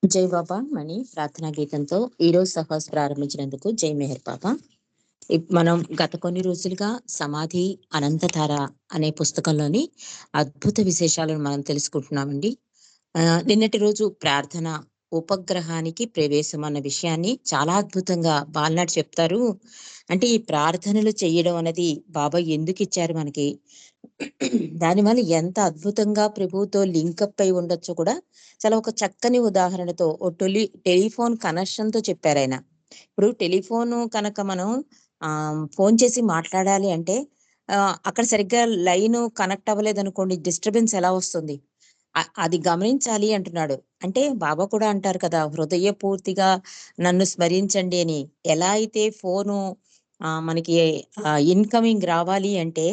జై బాబా మణి ప్రార్థనా గీతంతో ఈరోజు సహస్ ప్రారంభించినందుకు జై మెహర్ బాబా. మనం గత కొన్ని రోజులుగా సమాధి అనంతధార అనే పుస్తకంలోని అద్భుత విశేషాలను మనం తెలుసుకుంటున్నామండి. నిన్నటి రోజు ప్రార్థన ఉపగ్రహానికి ప్రవేశం అన్న విషయాన్ని చాలా అద్భుతంగా బాలనాడు చెప్తారు. అంటే ఈ ప్రార్థనలు చేయడం అనేది బాబా ఎందుకు ఇచ్చారు మనకి, దానివల్ల ఎంత అద్భుతంగా ప్రభువుతో లింకప్ అయి ఉండొచ్చో కూడా చాలా ఒక చక్కని ఉదాహరణతో ఓ టెలిఫోన్ కనెక్షన్ తో చెప్పారు ఆయన. ఇప్పుడు టెలిఫోన్ కనుక మనం ఫోన్ చేసి మాట్లాడాలి అంటే అక్కడ సరిగ్గా లైన్ కనెక్ట్ అవ్వలేదు అనుకోండి, డిస్టర్బెన్స్ ఎలా వస్తుంది? అది గమనించాలి అంటున్నాడు. అంటే బాబా కూడా అంటారు కదా, హృదయపూర్తిగా నన్ను స్మరించండి అని. ఎలా అయితే ఫోను మనకి ఇన్‌కమింగ్ రావాలి అంటే,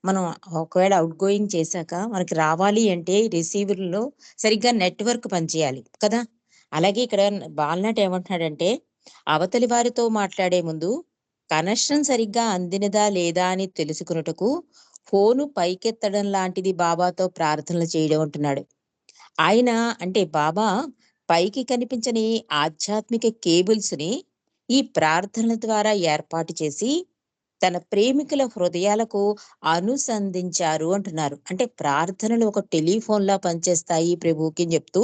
మనం ఒకవేళ ఔట్ గోయింగ్ చేశాక మనకి రావాలి అంటే రిసీవర్‌లో సరిగ్గా నెట్‌వర్క్ పనిచేయాలి కదా! అలాగే ఇక్కడ బాలనాట ఏమంటున్నాడంటే, అవతలి వారితో మాట్లాడే ముందు కనెక్షన్ సరిగ్గా అందినదా లేదా అని తెలుసుకొనుటకు ఫోను పైకెత్తడం లాంటిది బాబాతో ప్రార్థనలు చేయడం అంటున్నాడు. ఆయన అంటే బాబా పైకి కనిపించని ఆధ్యాత్మిక కేబుల్స్‌ని ఈ ప్రార్థనల ద్వారా ఏర్పాటు చేసి తన ప్రేమికుల హృదయాలకు అనుసంధించారు అంటున్నారు. అంటే ప్రార్థనలు ఒక టెలిఫోన్‌లా పనిచేస్తాయి ప్రభువుకి అని చెప్తూ,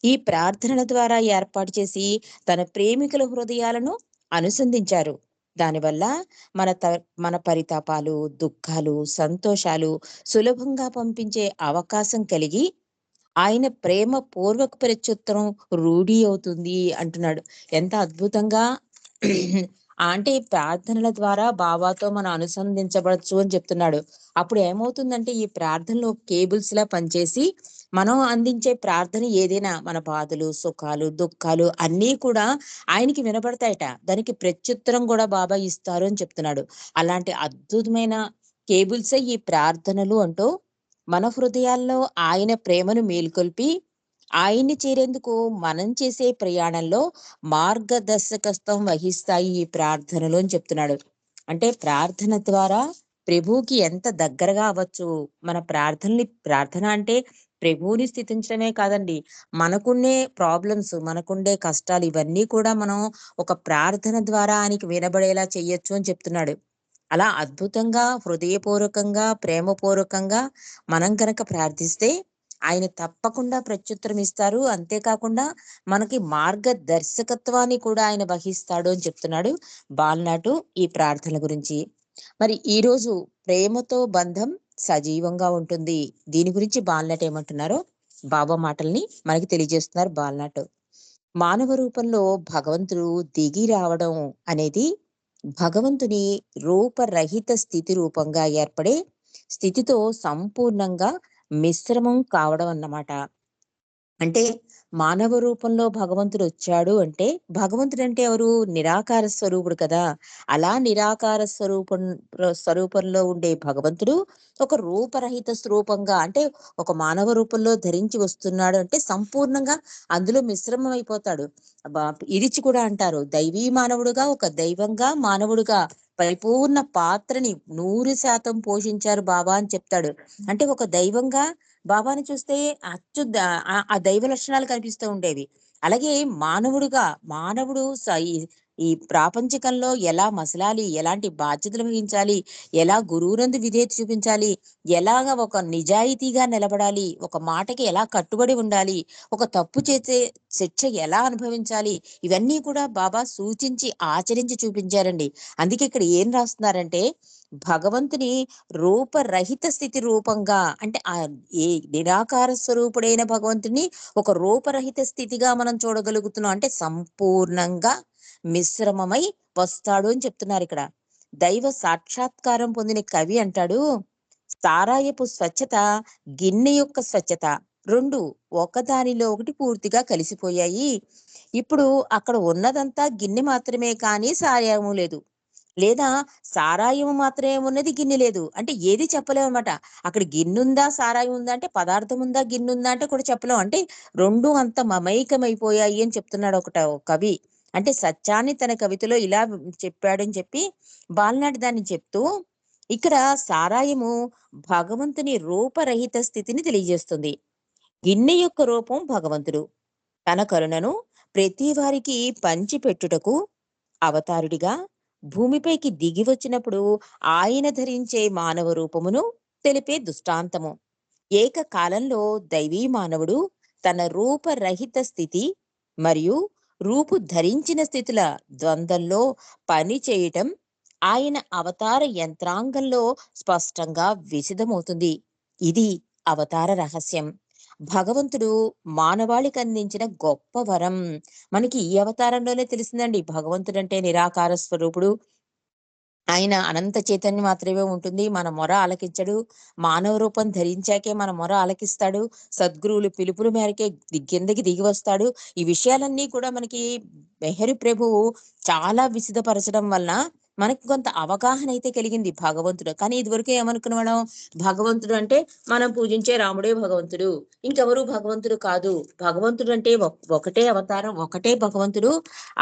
ఈ ప్రార్థనల ద్వారా ఏర్పాటు చేసి తన ప్రేమికుల హృదయాలను అనుసంధించారు. దానివల్ల మన త మన పరితాపాలు, దుఃఖాలు, సంతోషాలు సులభంగా పంపించే అవకాశం కలిగి ఆయన ప్రేమ పూర్వక ప్రత్యుత్తరం రూఢి అవుతుంది అంటున్నాడు. ఎంత అద్భుతంగా అంటే ప్రార్థనల ద్వారా బాబాతో మనం అనుసంధించబడచ్చు అని చెప్తున్నాడు. అప్పుడు ఏమవుతుందంటే ఈ ప్రార్థనలు కేబుల్స్‌లా పనిచేసి మనం అందించే ప్రార్థన ఏదైనా మన బాధలు, సుఖాలు, దుఃఖాలు అన్నీ కూడా ఆయనకి వినబడతాయట. దానికి ప్రత్యుత్తరం కూడా బాబా ఇస్తారు అని చెప్తున్నాడు. అలాంటి అద్భుతమైన కేబుల్సే ఈ ప్రార్థనలు అంటూ మన హృదయాల్లో ఆయన ప్రేమను మేల్కొల్పి, ఆయన్ని చేరేందుకు మనం చేసే ప్రయాణంలో మార్గదర్శకత్వం వహిస్తాయి ఈ ప్రార్థనలు అని చెప్తున్నాడు. అంటే ప్రార్థన ద్వారా ప్రభువుకి ఎంత దగ్గరగా అవ్వచ్చు. మన ప్రార్థన అంటే ప్రభువుని స్థితించడమే కాదండి. మనకుండే ప్రాబ్లమ్స్, మనకుండే కష్టాలు ఇవన్నీ కూడా మనం ఒక ప్రార్థన ద్వారా ఆయనకి వినబడేలా చెయ్యొచ్చు అని చెప్తున్నాడు. అలా అద్భుతంగా, హృదయపూర్వకంగా, ప్రేమపూర్వకంగా మనం గనక ప్రార్థిస్తే ఆయన తప్పకుండా ప్రత్యుత్తరం ఇస్తారు. అంతేకాకుండా మనకి మార్గదర్శకత్వాన్ని కూడా ఆయన వహిస్తాడు అని చెప్తున్నాడు బాలనాటు ఈ ప్రార్థనల గురించి. మరి ఈరోజు ప్రేమతో బంధం సజీవంగా ఉంటుంది. దీని గురించి బాలనాటు ఏమంటున్నారో బాబా మాటల్ని మనకి తెలియజేస్తున్నారు బాలనాటు. మానవ రూపంలో భగవంతుడు దిగి రావడం అనేది భగవంతుని రూపరహిత స్థితి రూపంగా ఏర్పడే స్థితితో సంపూర్ణంగా మిశ్రమం కావడం అన్నమాట. అంటే మానవ రూపంలో భగవంతుడు వచ్చాడు అంటే, భగవంతుడు అంటే ఎవరు? నిరాకార స్వరూపుడు కదా! అలా నిరాకార స్వరూపంలో ఉండే భగవంతుడు ఒక రూపరహిత స్వరూపంగా అంటే ఒక మానవ రూపంలో ధరించి వస్తున్నాడు అంటే సంపూర్ణంగా అందులో మిశ్రమం అయిపోతాడు. ఇరిచి కూడా అంటారు. దైవీ మానవుడుగా, ఒక దైవంగా, మానవుడుగా పరిపూర్ణ పాత్రని 100% పోషించారు బాబా అని చెప్తాడు. అంటే ఒక దైవంగా బాబాని చూస్తే అచ్చు ద ఆ దైవ లక్షణాలు కనిపిస్తూ ఉండేవి. అలాగే మానవుడుగా, మానవుడు ఈ ప్రాపంచికంలో ఎలా మసలాలి, ఎలాంటి బాధ్యతలు వహించాలి, ఎలా గురువునందు విధేయత చూపించాలి, ఎలాగ ఒక నిజాయితీగా నిలబడాలి, ఒక మాటకి ఎలా కట్టుబడి ఉండాలి, ఒక తప్పు చేసే శిక్ష ఎలా అనుభవించాలి, ఇవన్నీ కూడా బాబా సూచించి, ఆచరించి చూపించారండి. అందుకే ఇక్కడ ఏం రాస్తున్నారంటే, భగవంతుని రూపరహిత స్థితి రూపంగా అంటే ఏ నిరాకార స్వరూపుడైన భగవంతుని ఒక రూపరహిత స్థితిగా మనం చూడగలుగుతున్నాం. అంటే సంపూర్ణంగా మిశ్రమమై వస్తాడు అని చెప్తున్నారు ఇక్కడ. దైవ సాక్షాత్కారం పొందిన కవి అంటాడు, సారాయపు స్వచ్ఛత, గిన్నె యొక్క స్వచ్ఛత 2 ఒకదానిలో ఒకటి పూర్తిగా కలిసిపోయాయి. ఇప్పుడు అక్కడ ఉన్నదంతా గిన్నె మాత్రమే కానీ సారాయము లేదు. లేదా సారాయము మాత్రమే ఉన్నది, గిన్నె లేదు. అంటే ఏది చెప్పలేమనమాట. అక్కడ గిన్నుందా, సారాయం ఉందా అంటే, పదార్థం ఉందా, గిన్నుందా అంటే కూడా చెప్పలేం. అంటే 2 అంత మమైకమైపోయాయి అని చెప్తున్నాడు ఒక కవి. అంటే సత్యాన్ని తన కవితలో ఇలా చెప్పాడని చెప్పి బాలనాటి దాన్ని చెప్తూ, ఇక్కడ సారాయము భగవంతుని రూపరహిత స్థితిని తెలియజేస్తుంది. గిన్నె యొక్క రూపం భగవంతుడు. తన కరుణను ప్రతి వారికి పంచిపెట్టుటకు అవతారుడిగా భూమిపైకి దిగి వచ్చినప్పుడు ఆయన ధరించే మానవ రూపమును తెలిపే దృష్టాంతము. ఏకకాలంలో దైవీ మానవుడు తన రూపరహిత స్థితి మరియు రూపు ధరించిన స్థితుల ద్వంద్వంలో పని చేయటం ఆయన అవతార యంత్రాంగంలో స్పష్టంగా విశదమవుతుంది. ఇది అవతార రహస్యం. భగవంతుడు మానవాళికి అందించిన గొప్ప వరం. మనకి ఈ అవతారంలోనే తెలిసిందండి. భగవంతుడంటే నిరాకార స్వరూపుడు. ఆయన అనంత చైతన్యం మాత్రమే ఉంటుంది. మన మొర ఆలకించడు. మానవ రూపం ధరించాకే మన మొర ఆలకిస్తాడు. సద్గురువులు పిలుపుల మేరకే కిందకి దిగి వస్తాడు. ఈ విషయాలన్నీ కూడా మనకి మెహరి ప్రభువు చాలా విశదపరచడం వలన మనకి కొంత అవగాహన అయితే కలిగింది భగవంతుడు. కానీ ఇదివరకు ఏమనుకునేవాళ్ళం, భగవంతుడు అంటే మనం పూజించే రాముడే భగవంతుడు. ఇంకెవరు భగవంతుడు కాదు. భగవంతుడు అంటే ఒకటే అవతారం, ఒకటే భగవంతుడు.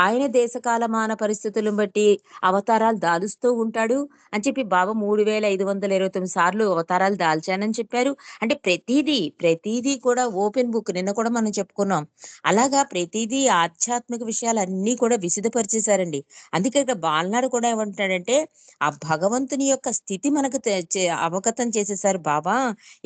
ఆయన దేశకాలమాన పరిస్థితులను బట్టి అవతారాలు దాలుస్తూ ఉంటాడు అని చెప్పి బాబా 3529 సార్లు అవతారాలు దాల్చానని చెప్పారు. అంటే ప్రతిదీ కూడా ఓపెన్ బుక్. నిన్న కూడా మనం చెప్పుకున్నాం. అలాగా ప్రతిదీ ఆధ్యాత్మిక విషయాలన్నీ కూడా విశదపరిచేశారండి. అందుకే ఇక్కడ బాలనాడు కూడా ఏమంటున్నాడంటే, ఆ భగవంతుని యొక్క స్థితి మనకు అవగతం చేసేసారు బాబా.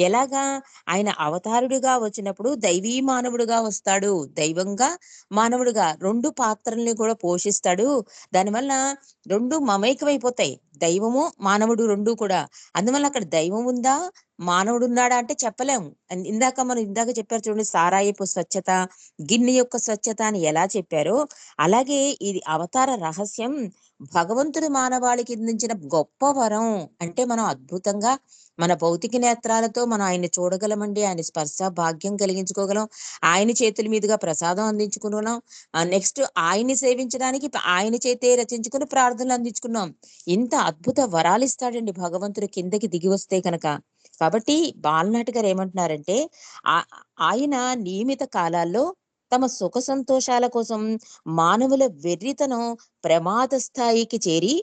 ఎలాగా? ఆయన అవతారుడిగా వచ్చినప్పుడు దైవీ మానవుడిగా వస్తాడు. దైవంగా మానవుడిగా 2 పాత్రల్ని కూడా పోషిస్తాడు. దానివల్ల 2 మమైకమైపోతాయి. దైవము, మానవుడు 2 కూడా. అందువల్ల అక్కడ దైవం ఉందా? మానవుడున్నాడా అంటే చెప్పలేము. మనం ఇందాక చెప్పారు చూడండి, సారాయపు స్వచ్ఛత, గిన్నె యొక్క స్వచ్ఛత అని ఎలా చెప్పారో, అలాగే ఇది అవతార రహస్యం. భగవంతుడు మానవాళికి అందించిన గొప్ప వరం. అంటే మనం అద్భుతంగా మన భౌతిక నేత్రాలతో మనం ఆయన్ని చూడగలమండి. ఆయన స్పర్శ భాగ్యం కలిగించుకోగలం. ఆయన చేతుల మీదుగా ప్రసాదం అందించుకున్నాం. నెక్స్ట్ ఆయన్ని సేవించడానికి ఆయన చేతే రచించుకుని ప్రార్థనలు అందించుకున్నాం. ఇంత అద్భుత వరాలు ఇస్తాడండి భగవంతుడు కిందకి దిగి వస్తే కనుక. కాబట్టి బాలనాటి గారు ఏమంటున్నారంటే, ఆ ఆయన నియమిత కాలాల్లో తమ సుఖ సంతోషాల కోసం మానవుల వెర్రితనం ప్రమాద స్థాయికి చేరి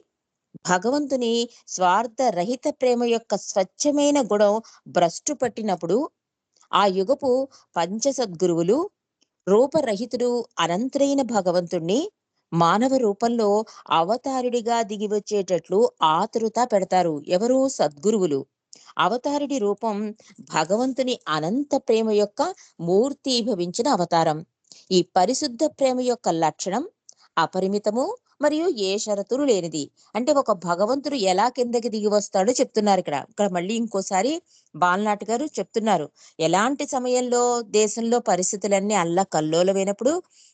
భగవంతుని స్వార్థ రహిత ప్రేమ యొక్క స్వచ్ఛమైన గుణం భ్రష్టు పట్టినప్పుడు ఆ యుగపు పంచ సద్గురువులు రూపరహితుడు అనంతుడైన భగవంతుణ్ణి మానవ రూపంలో అవతారుడిగా దిగి వచ్చేటట్లు ఆతురత పెడతారు. ఎవరు? సద్గురువులు. అవతారుడి రూపం భగవంతుని అనంత ప్రేమ యొక్క మూర్తీభవించిన అవతారం. ఈ పరిశుద్ధ ప్రేమ యొక్క లక్షణం అపరిమితము మరియు ఏ షరతులు లేనిది. అంటే ఒక భగవంతుడు ఎలా కిందకి దిగి వస్తాడో చెప్తున్నారు ఇక్కడ. ఇక్కడ మళ్ళీ ఇంకోసారి బాలనాటి గారు చెప్తున్నారు. ఎలాంటి సమయంలో దేశంలో పరిస్థితులన్నీ అల్లకల్లోలమైనప్పుడు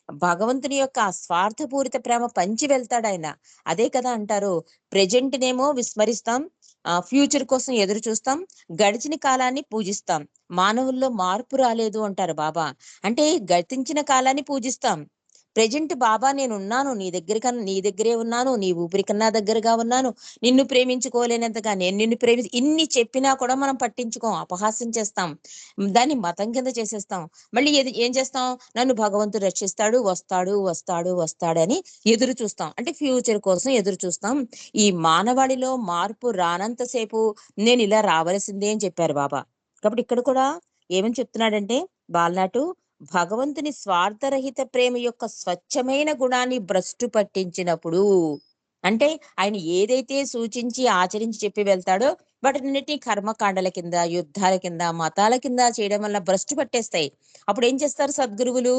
భగవంతుని యొక్క ఆ స్వార్థపూరిత ప్రేమ పంచి వెళ్తాడాయన. అదే కదా అంటారు, ప్రెజెంట్ నేమో విస్మరిస్తాం, ఫ్యూచర్ కోసం ఎదురు చూస్తాం, గడిచిన కాలాన్ని పూజిస్తాం, మానవుల్లో మార్పు రాలేదు అంటారు బాబా. అంటే గతించిన కాలాన్ని పూజిస్తాం. ప్రెజెంట్ బాబా నేనున్నాను, నీ దగ్గరే ఉన్నాను, నీ ఊపిరి కన్నా దగ్గరగా ఉన్నాను, నిన్ను ప్రేమించుకోలేనంతగా నేను నిన్ను ఇన్ని చెప్పినా కూడా మనం పట్టించుకోం, అపహాస్యం చేస్తాం, దాన్ని మతం కింద చేసేస్తాం. మళ్ళీ ఏం చేస్తాం? నన్ను భగవంతుడు రక్షిస్తాడు, వస్తాడని ఎదురు చూస్తాం. అంటే ఫ్యూచర్ కోసం ఎదురు చూస్తాం. ఈ మానవాళిలో మార్పు రానంతసేపు నేను ఇలా రావలసిందే అని చెప్పారు బాబా. కాబట్టి ఇక్కడ కూడా ఏమని చెప్తున్నాడంటే బాలనాటు, భగవంతుని స్వార్థరహిత ప్రేమ యొక్క స్వచ్ఛమైన గుణాన్ని భ్రష్టు పట్టించినప్పుడు, అంటే ఆయన ఏదైతే సూచించి ఆచరించి చెప్పి వెళ్తాడో వాటిన్నిటిని కర్మకాండల కింద, యుద్ధాల కింద, మతాల కింద చేయడం వల్ల భ్రష్టు పట్టేస్తాయి. అప్పుడు ఏం చేస్తారు సద్గురువులు?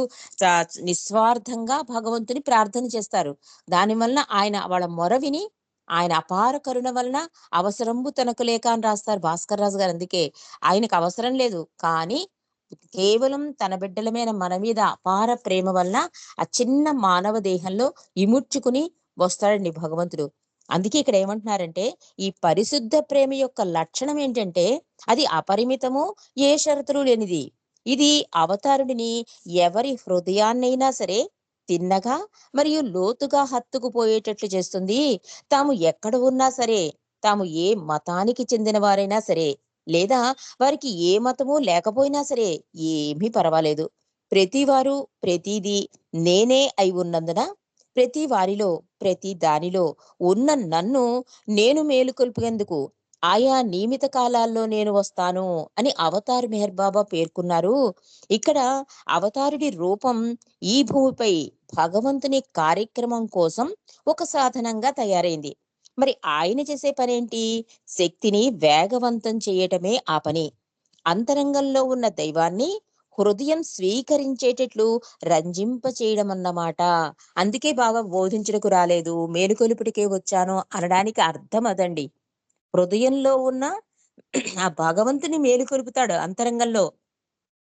నిస్వార్థంగా భగవంతుని ప్రార్థన చేస్తారు. దానివల్ల ఆయన వాళ్ళ మొర విని ఆయన అపార కరుణ వలన అవసరంబు తనకు లేక అని రాస్తారు భాస్కర్ రాజు గారు. అందుకే ఆయనకు అవసరం లేదు, కానీ కేవలం తన బిడ్డల మీద మన మీద అపార ప్రేమ వల్ల ఆ చిన్న మానవ దేహంలో ఇముడ్చుకుని వస్తాడండి భగవంతుడు. అందుకే ఇక్కడ ఏమంటున్నారంటే, ఈ పరిశుద్ధ ప్రేమ యొక్క లక్షణం ఏంటంటే అది అపరిమితము, ఏ షరతులు లేనిది. ఇది అవతారుడిని ఎవరి హృదయాన్నైనా సరే తిన్నగా మరియు లోతుగా హత్తుకుపోయేటట్లు చేస్తుంది. తాము ఎక్కడ ఉన్నా సరే, తాము ఏ మతానికి చెందిన వారైనా సరే, లేదా వారికి ఏ మతము లేకపోయినా సరే ఏమీ పర్వాలేదు. ప్రతివారు ప్రతిదీ నేనే అయి ఉన్నందున ప్రతి వారిలో ప్రతి దానిలో ఉన్న నన్ను నేను మేలుకొల్పేందుకు ఆయా నియమిత కాలాల్లో నేను వస్తాను అని అవతార్ మెహర్ బాబా పేర్కొన్నారు. ఇక్కడ అవతారుడి రూపం ఈ భూమిపై భగవంతుని కార్యక్రమం కోసం ఒక సాధనంగా తయారైంది. మరి ఆయన చేసే పనేంటి? శక్తిని వేగవంతం చేయటమే ఆ పని. అంతరంగంలో ఉన్న దైవాన్ని హృదయం స్వీకరించేటట్లు రంజింప చేయడమన్నమాట. అందుకే బాబా బోధించుటకు రాలేదు, మేలుకొలుపుటికే వచ్చాను అనడానికి అర్థం అదండి. హృదయంలో ఉన్న ఆ భగవంతుని మేలుకొలుపుతాడు అంతరంగంలో.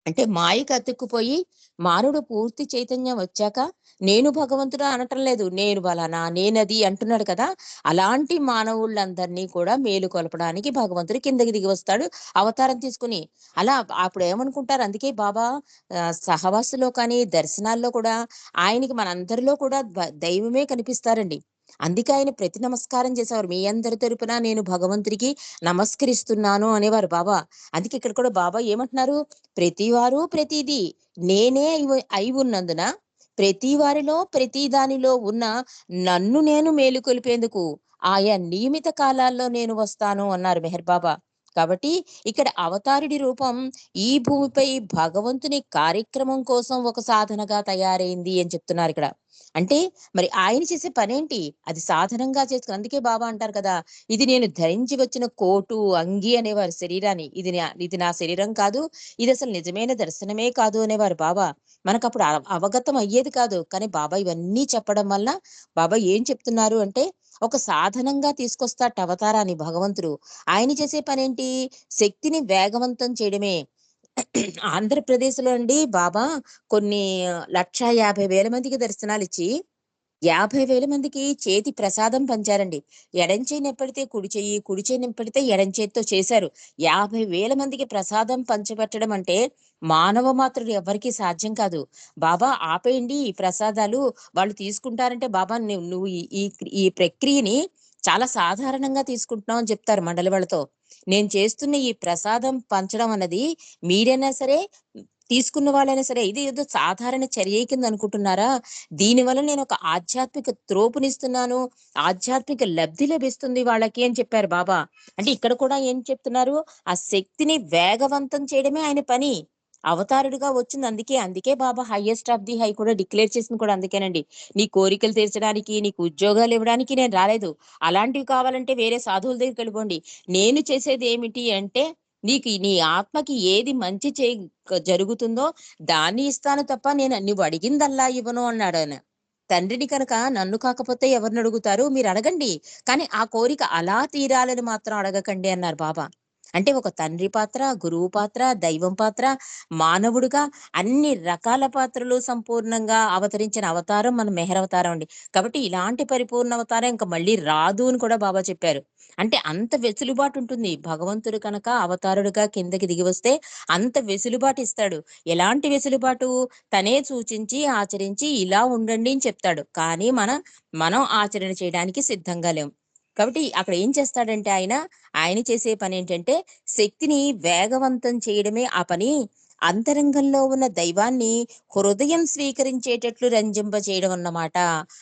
అంటే మాయకి అతుక్కుపోయి మానవుడు పూర్తి చైతన్యం వచ్చాక నేను భగవంతుడు అనటం లేదు. నేను బలానా, నేనది అంటున్నాడు కదా! అలాంటి మానవుళ్ళందరినీ కూడా మేలుకొలపడానికి భగవంతుడు కిందకి దిగి వస్తాడు అవతారం తీసుకొని. అలా అప్పుడు ఏమనుకుంటారు, అందుకే బాబా సహవాసులో కానీ, దర్శనాల్లో కూడా ఆయనకి మనందరిలో కూడా దైవమే కనిపిస్తారండి. అందుకే ఆయన ప్రతి నమస్కారం చేసేవారు. మీ అందరి తరపున నేను భగవంతుడికి నమస్కరిస్తున్నాను అనేవారు బాబా. అందుకే ఇక్కడ కూడా బాబా ఏమంటున్నారు? ప్రతివారు ప్రతిదీ నేనే అయి ఉన్నందున ప్రతి వారిలో ప్రతి దానిలో ఉన్న నన్ను నేను మేలుకొలిపేందుకు ఆయా నియమిత కాలాల్లో నేను వస్తాను అన్నారు మెహర్ బాబా. కాబట్టి ఇక్కడ అవతారుడి రూపం ఈ భూమిపై భగవంతుని కార్యక్రమం కోసం ఒక సాధనగా తయారైంది అని చెప్తున్నారు ఇక్కడ. అంటే మరి ఆయన చేసే పనేంటి? అది సాధనంగా చేసుకుని, అందుకే బాబా అంటారు కదా! ఇది నేను ధరించి వచ్చిన కోటు, అంగి అనేవారు శరీరాన్ని. ఇది నా శరీరం కాదు. ఇదసలు నిజమైన దర్శనమే కాదు అనేవారు బాబా. మనకప్పుడు అవగతం అయ్యేది కాదు. కానీ బాబా ఇవన్నీ చెప్పడం వల్ల బాబా ఏం చెప్తున్నారు అంటే, ఒక సాధనంగా తీసుకొస్తాట అవతారాన్ని భగవంతుడు. ఆయన చేసే పనేంటి? శక్తిని వేగవంతం చేయడమే. ఆంధ్రప్రదేశ్‌లో అండి బాబా కొన్ని 1,50,000 మందికి దర్శనాలిచ్చి 50,000 మందికి చేతి ప్రసాదం పంచారండి. ఎడం చెయ్యినెప్పుడితే కుడి చెయ్యి, కుడి చెయ్యినెప్పుడితే ఎడం చేత్తో చేశారు. 50,000 మందికి ప్రసాదం పంచిపెట్టడం అంటే మానవ మాత్రుడు ఎవ్వరికీ సాధ్యం కాదు. బాబా ఆపేయండి ఈ ప్రసాదాలు, వాళ్ళు తీసుకుంటారంటే బాబా నువ్వు ఈ ఈ ఈ ప్రక్రియని చాలా సాధారణంగా తీసుకుంటున్నావు అని చెప్తారు మండలి వాళ్ళతో. నేను చేస్తున్న ఈ ప్రసాదం పంచడం అన్నది మీరైనా సరే, తీసుకున్న వాళ్ళైనా సరే, ఇది ఏదో సాధారణ చర్య కింద అనుకుంటున్నారా? దీనివల్ల నేనొక ఆధ్యాత్మిక త్రోపునిస్తున్నాను. ఆధ్యాత్మిక లబ్ధి లభిస్తుంది వాళ్ళకి అని చెప్పారు బాబా. అంటే ఇక్కడ కూడా ఏం చెప్తున్నారు? ఆ శక్తిని వేగవంతం చేయడమే ఆయన పని. అవతారుడిగా వచ్చింది అందుకే. అందుకే బాబా హైయెస్ట్ ఆఫ్ ది హై కూడా డిక్లేర్ చేసింది కూడా అందుకేనండి. నీ కోరికలు తీర్చడానికి, నీకు ఉద్యోగాలివ్వడానికి నేను రాలేదు. అలాంటివి కావాలంటే వేరే సాధువుల దగ్గరికెళ్ళిపోండి. నేను చేసేది ఏమిటి అంటే, నీ ఆత్మకి ఏది మంచి జరుగుతుందో దాన్ని ఇస్తాను తప్ప నువ్వు అడిగిందల్లా ఇవ్వను అన్నాడాయన. తండ్రిని కనుక నన్ను కాకపోతే ఎవరినడుగుతారు? మీరడగండి. కానీ ఆ కోరిక అలా తీరాలని మాత్రం అడగకండి అన్నారు బాబా. అంటే ఒక తండ్రి పాత్ర, గురువు పాత్ర, దైవం పాత్ర, మానవుడిగా అన్ని రకాల పాత్రలు సంపూర్ణంగా అవతరించిన అవతారం మన మెహర్ అవతారం అండి. కాబట్టి ఇలాంటి పరిపూర్ణ అవతారం ఇంక మళ్ళీ రాదు అని కూడా బాబా చెప్పారు. అంటే అంత వెసులుబాటు ఉంటుంది. భగవంతుడు కనుక అవతారుడుగా కిందకి దిగి వస్తే అంత వెసులుబాటు ఇస్తాడు. ఎలాంటి వెసులుబాటు? తనే సూచించి, ఆచరించి ఇలా ఉండండి అని చెప్తాడు. కానీ మనం ఆచరణ చేయడానికి సిద్ధంగా లేం. కాబట్టి అక్కడ ఏం చేస్తాడంటే ఆయన చేసే పనేంటంటే శక్తిని వేగవంతం చేయడమే ఆ పని. అంతరంగంలో ఉన్న దైవాన్ని హృదయం స్వీకరించేటట్లు రంజింప చేయడం అన్నమాట.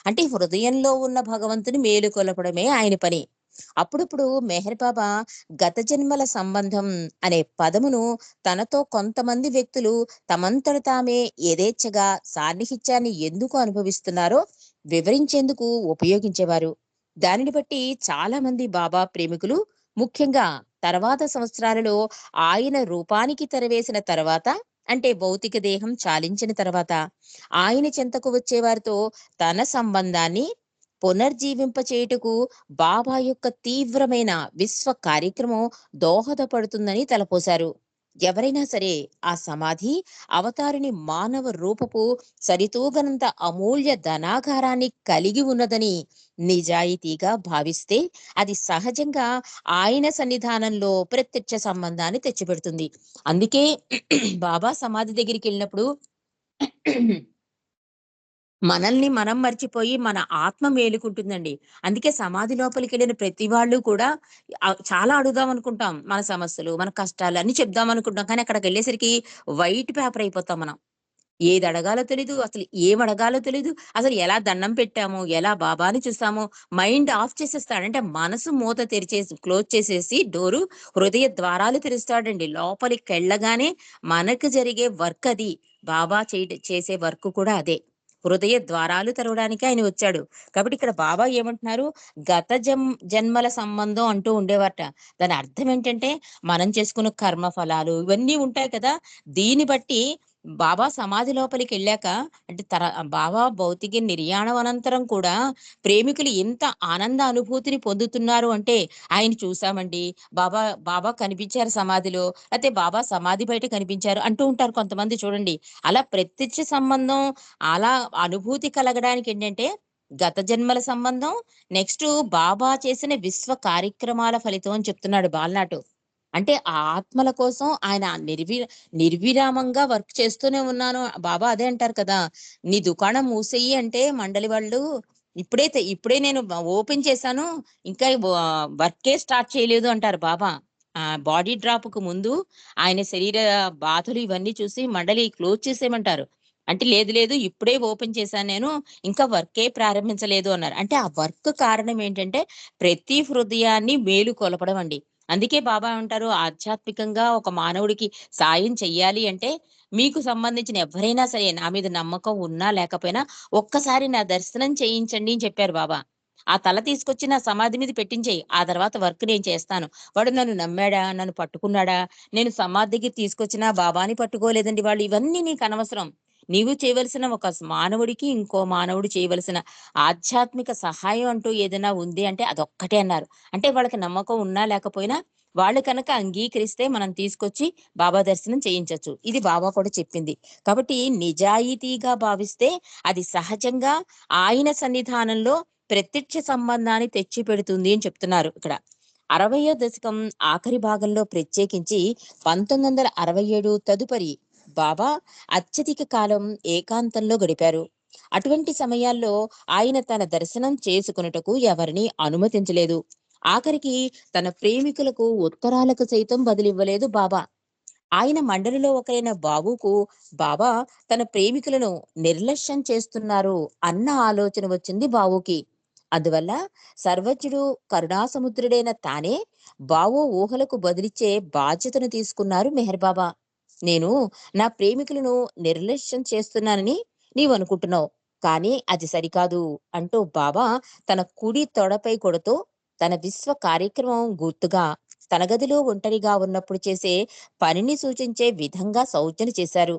అంటే హృదయంలో ఉన్న భగవంతుని మేలుకొలపడమే ఆయన పని. అప్పుడప్పుడు మెహర్ బాబా గత జన్మల సంబంధం అనే పదమును తనతో కొంతమంది వ్యక్తులు తమంతట తామే యథేచ్ఛగా సాన్నిహిత్యాన్ని ఎందుకు అనుభవిస్తున్నారో వివరించేందుకు ఉపయోగించేవారు. దానిని బట్టి చాలా మంది బాబా ప్రేమికులు, ముఖ్యంగా తర్వాత సంవత్సరాలలో ఆయన రూపానికి తెరవేసిన తర్వాత, అంటే భౌతిక దేహం చాలించిన తర్వాత ఆయన చెంతకు వచ్చే వారితో తన సంబంధాన్ని పునర్జీవింప చేయుటకు బాబా యొక్క తీవ్రమైన విశ్వ కార్యక్రమం దోహదపడుతుందని తలపోశారు. ఎవరైనా సరే ఆ సమాధి అవతారిని మానవ రూపపు సరితూగనంత అమూల్య ధనాగారాన్ని కలిగి ఉన్నదని నిజాయితీగా భావిస్తే అది సహజంగా ఆయన సన్నిధానంలో ప్రత్యక్ష సంబంధాన్ని తెచ్చిపెడుతుంది. అందుకే బాబా సమాధి దగ్గరికి వెళ్ళినప్పుడు మనల్ని మనం మర్చిపోయి మన ఆత్మ మేలుకుంటుందండి. అందుకే సమాధి లోపలికెళ్ళిన ప్రతి వాళ్ళు కూడా చాలా అడుగుదాం అనుకుంటాం. మన సమస్యలు, మన కష్టాలు అన్నీ చెప్దాం అనుకుంటాం. కానీ అక్కడికెళ్ళేసరికి వైట్ పేపర్ అయిపోతాం మనం. ఏది అడగాలో తెలీదు. అసలు ఏం అడగాలో తెలీదు. అసలు ఎలా దండం పెట్టామో, ఎలా బాబాని చూసామో మైండ్ ఆఫ్ చేసేస్తాడు. అంటే మనసు మూత తెరిచేసి క్లోజ్ చేసేసి డోరు, హృదయ ద్వారాలు తెరుస్తాడండి. లోపలికెళ్ళగానే మనకు జరిగే వర్క్ అది. బాబా చేసే వర్క్ కూడా అదే. హృదయ ద్వారాలు తెరవడానికి ఆయన వచ్చాడు. కాబట్టి ఇక్కడ బాబా ఏమంటున్నారు, గత జన్మల సంబంధం అంటూ ఉండేవారట. దాని అర్థం ఏంటంటే, మనం చేసుకున్న కర్మ ఫలాలు ఇవన్నీ ఉంటాయి కదా! దీన్ని బట్టి బాబా సమాధి లోపలికెళ్ళాక అంటే బాబా భౌతిక నిర్యాణం అనంతరం కూడా ప్రేమికులు ఎంత ఆనంద అనుభూతిని పొందుతున్నారు అంటే, ఆయన చూసామండి. బాబా బాబా కనిపించారు సమాధిలో. లేతే బాబా సమాధి బయట కనిపించారు అంటూ ఉంటారు కొంతమంది చూడండి. అలా ప్రత్యక్ష సంబంధం అలా అనుభూతి కలగడానికి ఏంటంటే, గత జన్మల సంబంధం, నెక్స్టు బాబా చేసిన విశ్వ కార్యక్రమాల ఫలితం అని చెప్తున్నాడు బాలనాటు. అంటే ఆ ఆత్మల కోసం ఆయన నిర్విరామంగా వర్క్ చేస్తూనే ఉన్నాను. బాబా అదే అంటారు కదా! "నీ దుకాణం మూసేయి" అంటే మండలి వాళ్ళు ఇప్పుడే నేను ఓపెన్ చేశాను. ఇంకా వర్కే స్టార్ట్ చేయలేదు అంటారు బాబా. బాడీ డ్రాప్‌కు ముందు ఆయన శరీర బాధలు ఇవన్నీ చూసి మండలి క్లోజ్ చేసేయమంటారు. అంటే లేదు లేదు ఇప్పుడే ఓపెన్ చేశాను నేను. ఇంకా వర్కే ప్రారంభించలేదు అన్నారు. అంటే ఆ వర్క్ కారణం ఏంటంటే ప్రతి హృదయాన్ని మేలుకొలపడం అండి. అందుకే బాబా అంటారు ఆధ్యాత్మికంగా ఒక మానవుడికి సాయం చెయ్యాలి అంటే, మీకు సంబంధించిన ఎవ్వరైనా సరే నా మీద నమ్మకం ఉన్నా లేకపోయినా ఒక్కసారి నా దర్శనం చేయించండి అని చెప్పారు బాబా. ఆ తల తీసుకొచ్చి నా సమాధి మీద పెట్టించేయి. ఆ తర్వాత వర్క్ నేను చేస్తాను. వాడు నన్ను నమ్మాడా? నన్ను పట్టుకున్నాడా? నేను సమాధి దగ్గరికి తీసుకొచ్చినా బాబాని పట్టుకోలేదండి వాళ్ళు. ఇవన్నీ నీకనవసరం. నీవు చేయవలసిన ఒక మానవుడికి ఇంకో మానవుడు చేయవలసిన ఆధ్యాత్మిక సహాయం అంటూ ఏదైనా ఉంది అంటే అదొక్కటే అన్నారు. అంటే వాళ్ళకి నమ్మకం ఉన్నా లేకపోయినా వాళ్ళు కనుక అంగీకరిస్తే మనం తీసుకొచ్చి బాబా దర్శనం చేయించొచ్చు. ఇది బాబా కూడా చెప్పింది. కాబట్టి నిజాయితీగా భావిస్తే అది సహజంగా ఆయన సన్నిధానంలో ప్రత్యక్ష సంబంధాన్ని తెచ్చిపెడుతుంది అని చెప్తున్నారు ఇక్కడ. 60వ దశకం ఆఖరి భాగంలో ప్రత్యేకించి 1967 తదుపరి బాబా అత్యధిక కాలం ఏకాంతంలో గడిపారు. అటువంటి సమయాల్లో ఆయన తన దర్శనం చేసుకొనుటకు ఎవరిని అనుమతించలేదు. ఆఖరికి తన ప్రేమికులకు ఉత్తరాలకు సైతం బదులివ్వలేదు బాబా. ఆయన మండలిలో ఒకరైన బాబుకు బాబా తన ప్రేమికులను నిర్లక్ష్యం చేస్తున్నారు అన్న ఆలోచన వచ్చింది బావుకి. అందువల్ల సర్వజ్ఞుడు కరుణాసముద్రుడైన తానే బావు ఊహలకు బదిలిచ్చే బాధ్యతను తీసుకున్నారు మెహర్ బాబా. నేను నా ప్రేమికులను నిర్లక్ష్యం చేస్తున్నానని నీవనుకుంటున్నావు. కానీ అది సరికాదు అంటూ బాబా తన కుడి తొడపై కొడుతూ తన విశ్వ కార్యక్రమం గుర్తుగా తన గదిలో ఒంటరిగా ఉన్నప్పుడు చేసే పనిని సూచించే విధంగా సౌజ్ఞన చేశారు.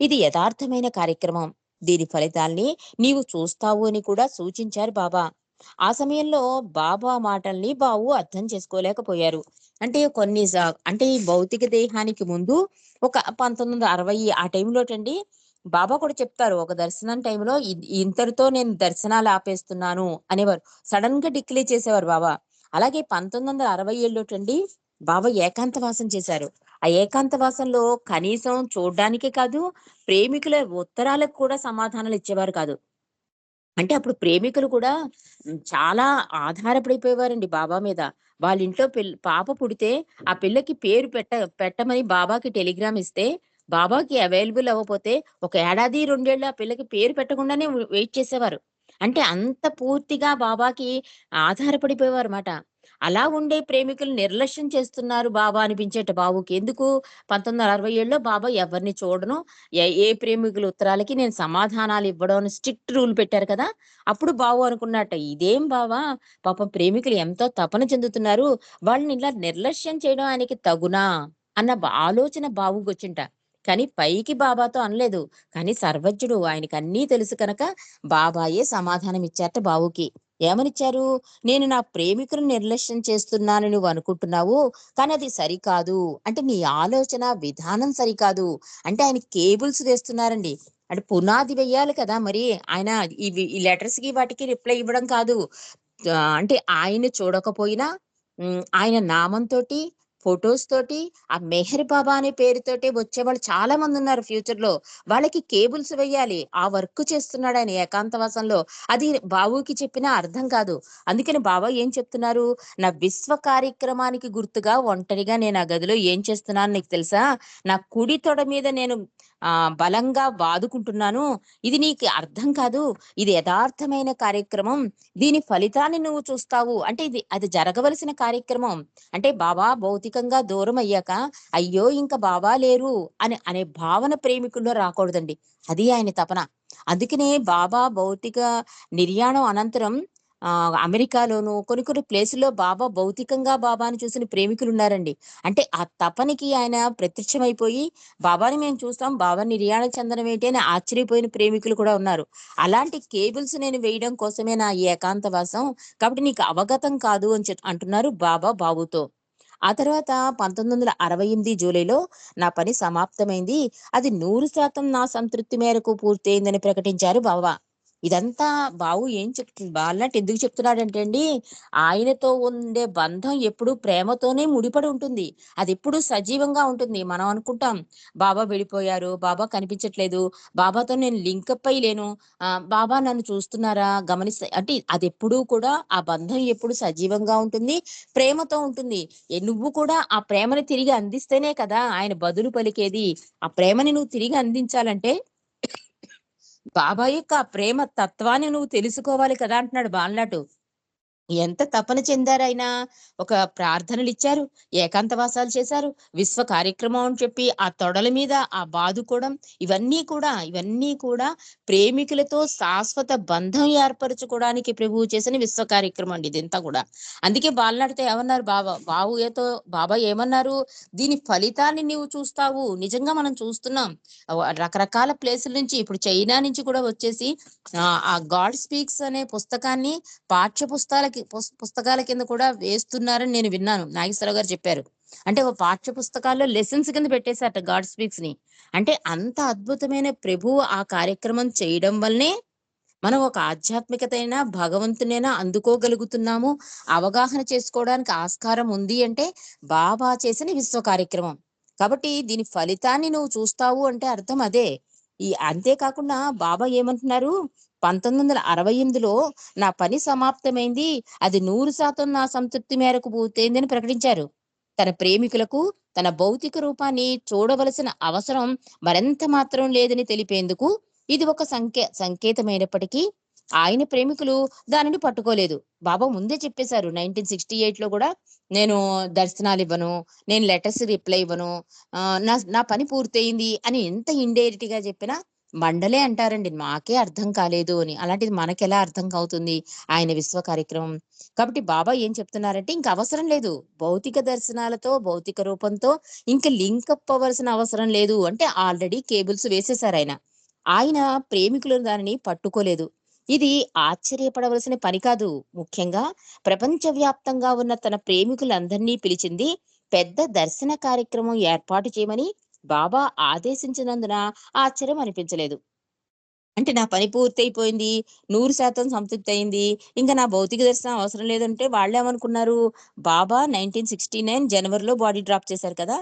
ఇది యథార్థమైన కార్యక్రమం. దీని ఫలితాల్ని నీవు చూస్తావు అని కూడా సూచించారు బాబా. ఆ సమయంలో బాబా మాటల్ని బావు అర్థం చేసుకోలేకపోయారు. అంటే అంటే ఈ భౌతిక దేహానికి ముందు ఒక 1960 ఆ టైంలోటండి బాబా కూడా చెప్తారు. ఒక దర్శనం టైంలో ఇంతటితో నేను దర్శనాలు ఆపేస్తున్నాను అనేవారు. సడెన్‌గా డిక్లేర్ చేసేవారు బాబా. అలాగే 1967లోటండి బాబా ఏకాంతవాసం చేశారు. ఆ ఏకాంతవాసంలో కనీసం చూడ్డానికే కాదు, ప్రేమికుల ఉత్తరాలకు కూడా సమాధానాలు ఇచ్చేవారు కాదు. అంటే అప్పుడు ప్రేమికులు కూడా చాలా ఆధారపడిపోయేవారండి బాబా మీద. వాళ్ళ ఇంట్లో పాప పుడితే ఆ పిల్లకి పేరు పెట్టమని బాబాకి టెలిగ్రామ్ ఇస్తే, బాబాకి అవైలబుల్ అవ్వపోతే ఒక ఏడాది, 2 ఏళ్ళు ఆ పిల్లకి పేరు పెట్టకుండానే వెయిట్ చేసేవారు. అంటే అంత పూర్తిగా బాబాకి ఆధారపడిపోయేవారుమాట. అలా ఉండే ప్రేమికులు నిర్లక్ష్యం చేస్తున్నారు బాబా అనిపించేట బాబుకి. ఎందుకు 1967లో బాబా ఎవరిని చూడను, ఏ ప్రేమికుల ఉత్తరాలకి నేను సమాధానాలు ఇవ్వడం అని స్ట్రిక్ట్ రూల్ పెట్టారు కదా! అప్పుడు బావ అనుకున్నట్ట, ఇదేం బావ పాపం ప్రేమికులు ఎంతో తపన చెందుతున్నారు. వాళ్ళని ఇలా నిర్లక్ష్యం చేయడం ఆయనకి తగునా? అన్న ఆలోచన బావుకొచ్చింట. కానీ పైకి బాబాతో అనలేదు. కానీ సర్వజ్ఞుడు ఆయనకన్నీ తెలుసు కనుక బాబాయే సమాధానం ఇచ్చారట బావుకి. ఏమనిచ్చారు? "నేను నా ప్రేమికులను నిర్లక్ష్యం చేస్తున్నాను నువ్వు అనుకుంటున్నావు. కానీ అది సరికాదు. అంటే నీ ఆలోచన విధానం సరికాదు." అంటే ఆయన కేబుల్స్ వేస్తున్నారండి. అంటే పునాది వెయ్యాలి కదా! మరి. ఆయన ఈ లెటర్స్‌కి వాటికి రిప్లై ఇవ్వడం కాదు. అంటే ఆయన్ని చూడకపోయినా ఆయన నామంతోటి, ఫోటోస్ తోటి ఆ మెహర్ బాబా అనే పేరుతోటే వచ్చేవాళ్ళు చాలా మంది ఉన్నారు ఫ్యూచర్ లో. వాళ్ళకి కేబుల్స్ వెయ్యాలి. ఆ వర్క్ చేస్తున్నాడు ఆయన ఏకాంతవాసంలో. అది బాబుకి చెప్పినా అర్థం కాదు. అందుకని బాబా ఏం చెప్తున్నారు? నా విశ్వ కార్యక్రమానికి గుర్తుగా ఒంటరిగా నేను ఆ గదిలో ఏం చేస్తున్నానో నీకు తెలుసా? నా కుడి తొడ మీద నేను బలంగా బాదుకుంటున్నాను. ఇది నీకు అర్థం కాదు. ఇది యథార్థమైన కార్యక్రమం. దీని ఫలితాన్ని నువ్వు చూస్తావు. అంటే అది జరగవలసిన కార్యక్రమం. అంటే బాబా భౌతికంగా దూరం అయ్యాక, అయ్యో ఇంక బాబా లేరు అనే భావన ప్రేమికుల్లో రాకూడదండి. అది ఆయన తపన. అందుకనే బాబా భౌతిక నిర్యాణం అనంతరం అమెరికాలోను కొన్ని కొన్ని ప్లేసుల్లో బాబా భౌతికంగా బాబాని చూసిన ప్రేమికులున్నారండి. అంటే ఆ తపనకి ఆయన ప్రత్యక్షమైపోయి, బాబాని మేము చూస్తాం, బాబా నిర్యాణం చెందడం ఏంటి అని ఆశ్చర్యపోయిన ప్రేమికులు కూడా ఉన్నారు. అలాంటి కేబుల్స్ నేను వేయడం కోసమే నా ఈ ఏకాంతవాసం. కాబట్టి నీకు అవగతం కాదు అని అంటున్నారు బాబా బాబుతో. ఆ తర్వాత 1968 జూలైలో నా పని సమాప్తమైంది. అది 100% నా సంతృప్తి మేరకు పూర్తయిందని ప్రకటించారు బాబా. ఇదంతా బాబు ఏం బాలనట్ ఎందుకు చెప్తున్నాడంటే అండి, ఆయనతో ఉండే బంధం ఎప్పుడు ప్రేమతోనే ముడిపడి ఉంటుంది. అదెప్పుడు సజీవంగా ఉంటుంది. మనం అనుకుంటాం బాబా వెళ్ళిపోయారు, బాబా కనిపించట్లేదు, బాబాతో నేను లింకప్ అయి లేను, బాబా నన్ను చూస్తున్నారా, అంటే అదెప్పుడూ కూడా ఆ బంధం ఎప్పుడు సజీవంగా ఉంటుంది, ప్రేమతో ఉంటుంది. నువ్వు కూడా ఆ ప్రేమని తిరిగి అందిస్తేనే కదా ఆయన బదులు పలికేది. ఆ ప్రేమని నువ్వు తిరిగి అందించాలంటే బాబా యొక్క ఆ ప్రేమ తత్వాన్ని నువ్వు తెలుసుకోవాలి కదా అంటున్నాడు బాలనాటు. ఎంత తపన చెందారాయన. ఒక ప్రార్థనలిచ్చారు, ఏకాంతవాసాలు చేశారు, విశ్వ కార్యక్రమం అని చెప్పి ఆ తొడల మీద ఆ బాదుకోవడం, ఇవన్నీ కూడా ప్రేమికులతో శాశ్వత బంధం ఏర్పరచుకోవడానికి ప్రభువు చేసిన విశ్వ కార్యక్రమం అండి ఇదంతా కూడా. అందుకే బాలనాడితో ఏమన్నారు బాబా ఏమన్నారు? దీని ఫలితాన్ని నీవు చూస్తావు. నిజంగా మనం చూస్తున్నాం. రకరకాల ప్లేసుల నుంచి ఇప్పుడు చైనా నుంచి కూడా వచ్చేసి ఆ గాడ్ స్పీక్స్ అనే పుస్తకాన్ని పాఠ్య పుస్తకాల కింద కూడా వేస్తున్నారని నేను విన్నాను. నాగేశ్వరరావు గారు చెప్పారు. అంటే ఒక పాఠ్య పుస్తకాల్లో లెసన్స్ కింద పెట్టేశారట గాడ్ స్పీక్స్ ని. అంటే అంత అద్భుతమైన ప్రభువు ఆ కార్యక్రమం చేయడం వల్లనే మనం ఒక ఆధ్యాత్మికతైన భగవంతునైనా అందుకోగలుగుతున్నాము, అవగాహన చేసుకోవడానికి ఆస్కారం ఉంది అంటే బాబా చేసిన విశ్వ కార్యక్రమం. కాబట్టి దీని ఫలితాన్ని నువ్వు చూస్తావు అంటే అర్థం అదే. అంతేకాకుండా బాబా ఏమంటున్నారు? 1968లో నా పని సమాప్తమైంది. అది 100% నా సంతృప్తి మేరకు పూర్తయిందని ప్రకటించారు. తన ప్రేమికులకు తన భౌతిక రూపాన్ని చూడవలసిన అవసరం మరెంత మాత్రం లేదని తెలిపేందుకు ఇది ఒక సంకేతమైనప్పటికీ ఆయన ప్రేమికులు దానిని పట్టుకోలేదు. బాబా ముందే చెప్పేశారు 1968లో కూడా, నేను దర్శనాలివ్వను, నేను లెటర్స్ రిప్లై ఇవ్వను, నా నా పని పూర్తయింది అని ఎంత ఇండైరెక్ట్ గా చెప్పినా మండలే అంటారండి. మాకే అర్థం కాలేదు అని. అలాంటిది మనకెలా అర్థం అవుతుంది ఆయన విశ్వ కార్యక్రమం? కాబట్టి బాబా ఏం చెప్తున్నారంటే ఇంక అవసరం లేదు. భౌతిక దర్శనాలతో, భౌతిక రూపంతో ఇంక లింకప్ అవ్వాల్సిన అవసరం లేదు. అంటే ఆల్రెడీ కేబుల్స్ వేసేసారాయన. ఆయన ప్రేమికులు దానిని పట్టుకోలేదు. ఇది ఆశ్చర్యపడవలసిన పని కాదు. ముఖ్యంగా ప్రపంచవ్యాప్తంగా ఉన్న తన ప్రేమికులందరినీ పిలిచింది పెద్ద దర్శన కార్యక్రమం ఏర్పాటు చేయమని బాబా ఆదేశించినందున ఆశ్చర్యం అనిపించలేదు. అంటే నా పని పూర్తయిపోయింది. 100% సంతృప్తి అయింది. ఇంక నా భౌతిక దర్శనం అవసరం లేదంటే వాళ్ళేమనుకున్నారు? బాబా 1969 జనవరిలో బాడీ డ్రాప్ చేశారు కదా!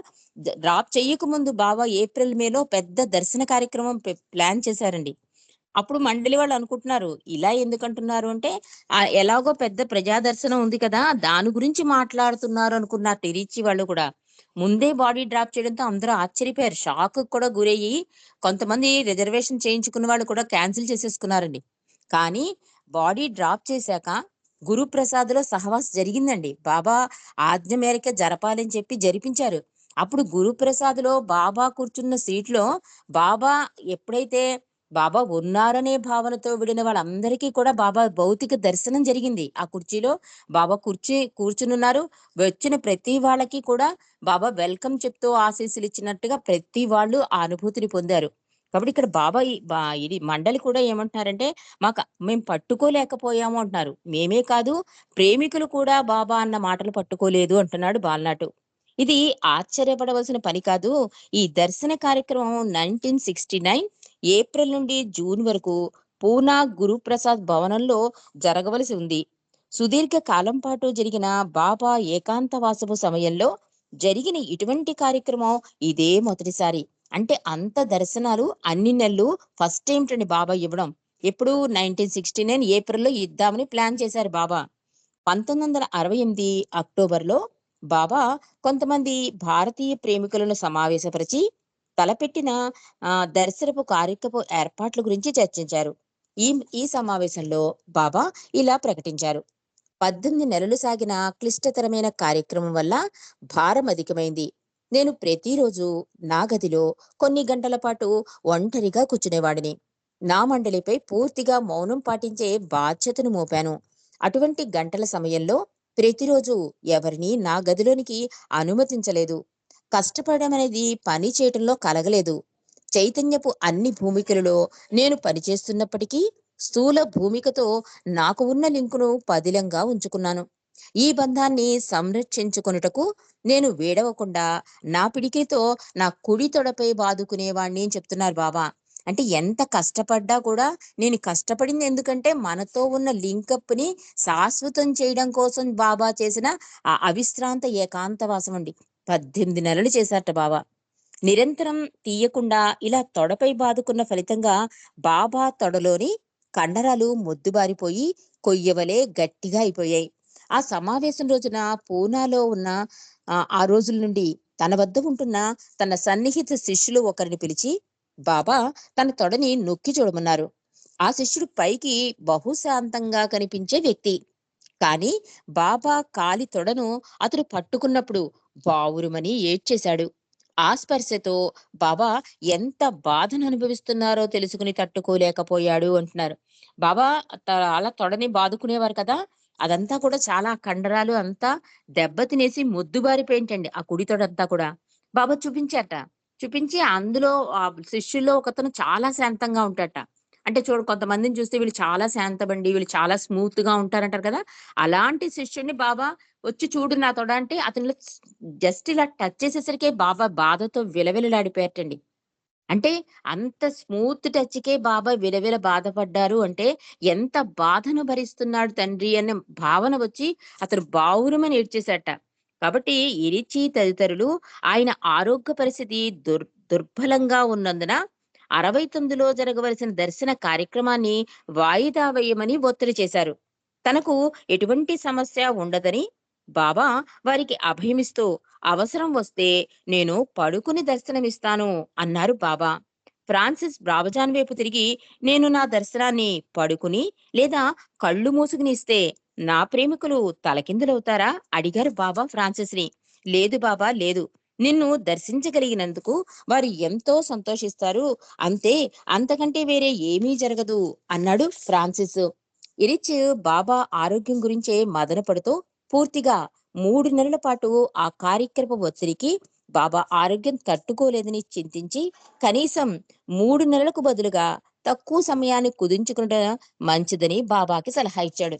డ్రాప్ చెయ్యకముందు బాబా ఏప్రిల్, మేలో పెద్ద దర్శన కార్యక్రమం ప్లాన్ చేశారండి. అప్పుడు మండలి వాళ్ళు అనుకుంటున్నారు. ఇలా ఎందుకంటున్నారు అంటే, ఎలాగో పెద్ద ప్రజా దర్శనం ఉంది కదా! దాని గురించి మాట్లాడుతున్నారు అనుకున్నారు తిరిచి వాళ్ళు కూడా. ముందే బాడీ డ్రాప్ చేయడంతో అందరూ ఆశ్చర్యపోయారు. షాక్‌కి కూడా గురయ్యి కొంతమంది రిజర్వేషన్ చేయించుకున్న వాళ్ళు కూడా క్యాన్సిల్ చేసేసుకున్నారండి. కానీ బాడీ డ్రాప్ చేశాక గురుప్రసాద్‌లో సహవాస్ జరిగిందండి. బాబా ఆజ్ఞ మేరకే జరపాలని చెప్పి జరిపించారు. అప్పుడు గురుప్రసాద్‌లో బాబా కూర్చున్న సీట్‌లో బాబా ఎప్పుడైతే బాబా ఉన్నారనే భావనతో విడిన వాళ్ళందరికీ కూడా బాబా భౌతిక దర్శనం జరిగింది. ఆ కుర్చీలో బాబా కూర్చునున్నారు. వచ్చిన ప్రతి వాళ్ళకి కూడా బాబా వెల్కమ్ చెప్తూ ఆశీస్సులు ఇచ్చినట్టుగా ప్రతి వాళ్ళు ఆ అనుభూతిని పొందారు. కాబట్టి ఇక్కడ బాబా ఇది మండలి కూడా ఏమంటున్నారంటే, మేము పట్టుకోలేకపోయాము అంటున్నారు. మేమే కాదు, ప్రేమికులు కూడా బాబా అన్న మాటలు పట్టుకోలేదు అంటున్నాడు బాలనాటు. ఇది ఆశ్చర్యపడవలసిన పని కాదు. ఈ దర్శన కార్యక్రమం 1969 ఏప్రిల్ నుండి జూన్ వరకు పూనా గురుప్రసాద్ భవనంలో జరగవలసి ఉంది. సుదీర్ఘ కాలం పాటు జరిగిన బాబా ఏకాంతవాసపు సమయంలో జరిగిన ఇటువంటి కార్యక్రమం ఇదే మొదటిసారి. అంటే అంత దర్శనాలు అన్ని నెలలు ఫస్ట్ టైమ్ బాబా ఇవ్వడం. ఎప్పుడు 1969 ఏప్రిల్‌లో ఇద్దామని ప్లాన్ చేశారు బాబా. 1968 అక్టోబర్‌లో బాబా కొంతమంది భారతీయ ప్రేమికులను సమావేశపరిచి తలపెట్టిన దర్శనపు కార్యక్రమ ఏర్పాట్ల గురించి చర్చించారు. ఈ ఈ సమావేశంలో బాబా ఇలా ప్రకటించారు. 18 నెలలు సాగిన క్లిష్టతరమైన కార్యక్రమం వల్ల భారం అధికమైంది. నేను ప్రతిరోజు నా గదిలో కొన్ని గంటల పాటు ఒంటరిగా కూర్చునేవాడిని. నా మండలిపై పూర్తిగా మౌనం పాటించే బాధ్యతను మోపాను. అటువంటి గంటల సమయంలో ప్రతిరోజు ఎవరినీ నా గదిలోనికి అనుమతించలేదు. కష్టపడడం అనేది పని చేయటంలో కలగలేదు. చైతన్యపు అన్ని భూమికలలో నేను పనిచేస్తున్నప్పటికీ స్థూల భూమికతో నాకు ఉన్న లింకును పదిలంగా ఉంచుకున్నాను. ఈ బంధాన్ని సంరక్షించుకొనుటకు నేను వేడవకుండా నా పిడికిలితో నా కుడి తొడపై బాదుకునేవాణ్ణి అని చెప్తున్నారు బాబా. అంటే ఎంత కష్టపడ్డా కూడా నేను కష్టపడింది ఎందుకంటే మనతో ఉన్న లింకప్‌ని శాశ్వతం చేయడం కోసం బాబా చేసిన ఆ అవిశ్రాంత ఏకాంతవాసం అండి. 18 నెలలు చేశారట బాబా. నిరంతరం తీయకుండా ఇలా తొడపై బాదుకున్న ఫలితంగా బాబా తొడలోని కండరాలు మొద్దుబారిపోయి కొయ్యవలే గట్టిగా అయిపోయాయి. ఆ సమావేశం రోజున పూనాలో ఉన్న ఆ రోజుల నుండి తన వద్ద ఉంటున్న తన సన్నిహిత శిష్యులు ఒకరిని పిలిచి బాబా తన తొడని నొక్కి చూడమన్నారు. ఆ శిష్యుడు పైకి బహుశాంతంగా కనిపించే వ్యక్తి. కానీ బాబా కాలి తొడను అతడు పట్టుకున్నప్పుడు బావురుమని ఏడ్చేశాడు. ఆ స్పర్శతో బాబా ఎంత బాధను అనుభవిస్తున్నారో తెలుసుకుని తట్టుకోలేకపోయాడు అంటున్నారు. బాబా అలా తొడని బాదుకునేవారు కదా! అదంతా కూడా చాలా కండరాలు అంతా దెబ్బతినేసి మొద్దుబారిపోయింటండి. ఆ కుడి తొడంతా కూడా. బాబా చూపించారట. చూపించి అందులో శిష్యుల్లో ఒకతను చాలా శాంతంగా ఉంటాడట. అంటే చూడు కొంతమందిని చూస్తే వీళ్ళు చాలా శాంతమండి, వీళ్ళు చాలా స్మూత్‌గా ఉంటారంటారు కదా! అలాంటి శిష్యుడిని బాబా వచ్చి చూడు నా తొడ అంటే అతనిలో జస్ట్ ఇలా టచ్ చేసేసరికే బాబా బాధతో విలవిలలాడిపోయారటండి. అంటే అంత స్మూత్ టచ్‌కే బాబా విలవిల బాధపడ్డారు అంటే ఎంత బాధను భరిస్తున్నాడు తండ్రి అనే భావన వచ్చి అతను బావురుమని ఏడ్చేసాట. కాబట్టి ఇరిచి తదితరులు ఆయన ఆరోగ్య పరిస్థితి దుర్బలంగా ఉన్నందున 69లో జరగవలసిన దర్శన కార్యక్రమాన్ని వాయిదా వేయమని ఒత్తిడి చేశారు. తనకు ఎటువంటి సమస్య ఉండదని బాబా వారికి అభయమిస్తూ అవసరం వస్తే నేను పడుకుని దర్శనమిస్తాను అన్నారు బాబా. ఫ్రాన్సిస్ బ్రావజాన్ వైపు తిరిగి నేను నా దర్శనాన్ని పడుకుని లేదా కళ్ళు మూసుకుని ఇస్తే నా ప్రేమికులు తలకిందులవుతారా అడిగారు బాబా ఫ్రాన్సిస్ని. లేదు బాబా లేదు, నిన్ను దర్శించగలిగినందుకు వారు ఎంతో సంతోషిస్తారు, అంతే, అంతకంటే వేరే ఏమీ జరగదు అన్నాడు ఫ్రాన్సిస్. ఇరిచ్ బాబా ఆరోగ్యం గురించే మదన పడుతూ పూర్తిగా 3 నెలల పాటు ఆ కార్యక్రమ ఒత్తిడికి బాబా ఆరోగ్యం తట్టుకోలేదని చింతించి కనీసం 3 నెలలకు బదులుగా తక్కువ సమయాన్ని కుదించుకుంటే మంచిదని బాబాకి సలహా ఇచ్చాడు.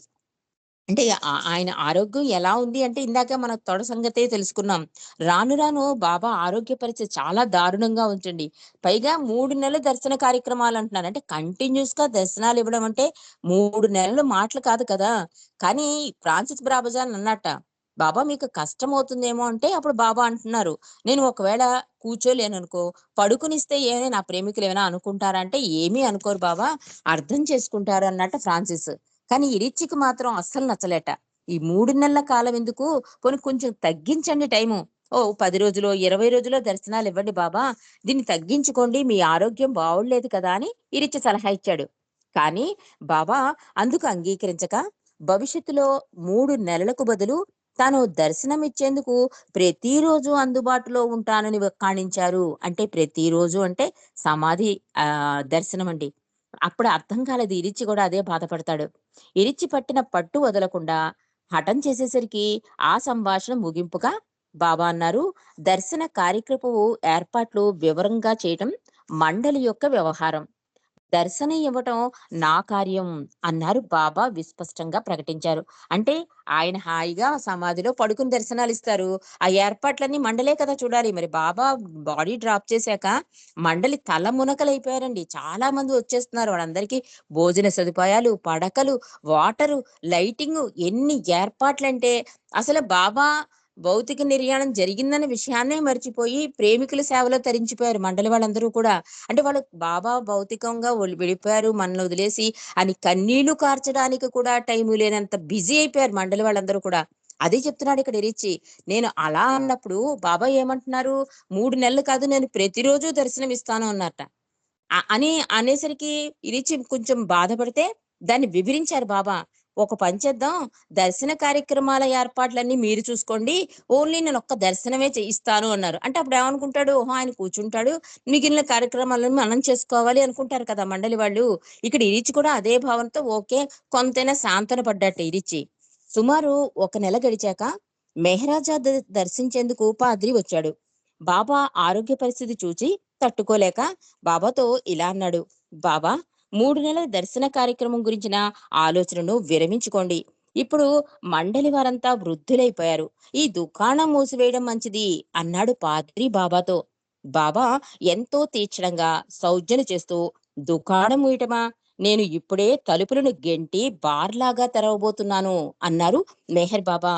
అంటే ఆయన ఆరోగ్యం ఎలా ఉంది అంటే ఇందాక మన తొడ సంగతే తెలుసుకున్నాం. రాను రాను బాబా ఆరోగ్య పరిస్థితి చాలా దారుణంగా ఉంచండి. పైగా 3 నెలలు దర్శన కార్యక్రమాలంటున్నారు. అంటే కంటిన్యూయస్‌గా దర్శనాలివ్వడం అంటే 3 నెలలు మాటలు కాదు కదా! కానీ ఫ్రాన్సిస్ బ్రాబజాన్ అన్నట్ట, "బాబా మీకు కష్టమవుతుందేమో" అంటే అప్పుడు బాబా అంటున్నారు, "నేను ఒకవేళ కూర్చోలేననుకో, పడుకునిస్తే ఏమైనా నా ప్రేమికులేమైనా అనుకుంటారా?" అంటే, "ఏమీ అనుకోరు బాబా, అర్థం చేసుకుంటారు" అన్నట్ట ఫ్రాన్సిస్. కానీ ఈ రిచ్చికి మాత్రం అస్సలు నచ్చలేట. ఈ 3 నెలల కాలం ఎందుకు? పోనీ కొంచెం తగ్గించండి టైము. ఓ 10 రోజులో, 20 రోజులో దర్శనాలివ్వండి బాబా. దీన్ని తగ్గించుకోండి. మీ ఆరోగ్యం బావుండలేదు కదా! అని ఈ రిచ్చి సలహా ఇచ్చాడు. కానీ బాబా అందుకు అంగీకరించక భవిష్యత్తులో 3 నెలలకు బదులు తాను దర్శనమిచ్చేందుకు ప్రతిరోజు అందుబాటులో ఉంటానని వక్కాణించారు. అంటే ప్రతిరోజు అంటే సమాధి దర్శనమండి. అప్పుడు అర్థం కాలేదు. ఇరిచ్చి గూడా అదే బాధపడతాడు. ఇరిచ్చి పట్టిన పట్టు వదలకుండా హఠం చేసేసరికి ఆ సంభాషణ ముగింపుగా బాబా అన్నారు, "దర్శన కార్యక్రమపు ఏర్పాట్లు వివరంగా చేయటం మండలి యొక్క వ్యవహారం. దర్శనం ఇవ్వటం నా కార్యం" అన్నారు బాబా విస్పష్టంగా ప్రకటించారు. అంటే ఆయన హాయిగా సమాధిలో పడుకుని దర్శనాలిస్తారు. ఆ ఏర్పాట్లన్నీ మండలే కదా చూడాలి. మరి బాబా బాడీ డ్రాప్ చేశాక మండలి తలమునకలైపోయారండి. చాలా మంది వచ్చేస్తున్నారు. వాళ్ళందరికీ భోజన సదుపాయాలు, పడకలు, వాటరు, లైటింగు ఎన్ని ఏర్పాట్లంటే అసలు బాబా భౌతిక నిర్యాణం జరిగిందన్న విషయాన్నే మర్చిపోయి ప్రేమికుల సేవలో తరించిపోయారు మండలి వాళ్ళందరూ కూడా. అంటే వాళ్ళు బాబా భౌతికంగా వెళ్ళిపోయారు మనల్ని వదిలేసి అని కన్నీళ్లు కార్చడానికి కూడా టైం లేనంత బిజీ అయిపోయారు మండలి వాళ్ళందరూ కూడా. అదే చెప్తున్నాడు ఇక్కడ ఇరిచి. నేను అలా అన్నప్పుడు బాబా ఏమంటున్నారు, 3 నెలలు కాదు నేను ప్రతిరోజు దర్శనం ఇస్తాను అన్నట్ట. అని అనేసరికి ఇరిచి కొంచెం బాధపడితే దాన్ని వివరించారు బాబా. ఒక పని చేద్దాం, దర్శన కార్యక్రమాల ఏర్పాట్లన్నీ మీరు చూసుకోండి. ఓన్లీ నేనొక్క దర్శనమే చేయిస్తాను అన్నారు. అంటే అప్పుడు ఏమనుకుంటాడు, ఓహో! ఆయన కూర్చుంటాడు. మిగిలిన కార్యక్రమాలను మనం చేసుకోవాలి అనుకుంటారు కదా మండలి వాళ్ళు. ఇక్కడ ఇరిచి కూడా అదే భావనతో ఓకే. కొంతైనా సాంతన పడ్డట్టు ఇరిచి. సుమారు 1 నెల గడిచాక మెహరాజా దర్శించేందుకు పాద్రి వచ్చాడు. బాబా ఆరోగ్య పరిస్థితి చూచి తట్టుకోలేక బాబాతో ఇలా అన్నాడు. బాబా, 3 నెలల దర్శన కార్యక్రమం గురించిన ఆలోచనను విరమించుకోండి. ఇప్పుడు మండలి వారంతా వృద్ధులైపోయారు. ఈ దుకాణం మూసివేయడం మంచిది అన్నాడు పాద్రి బాబాతో. బాబా ఎంతో తీక్షణంగా సౌజ్ఞలు చేస్తూ, దుకాణం మూయటమా, నేను ఇప్పుడే తలుపులను గెంటి బార్లాగా తెరవబోతున్నాను అన్నారు మెహర్ బాబా.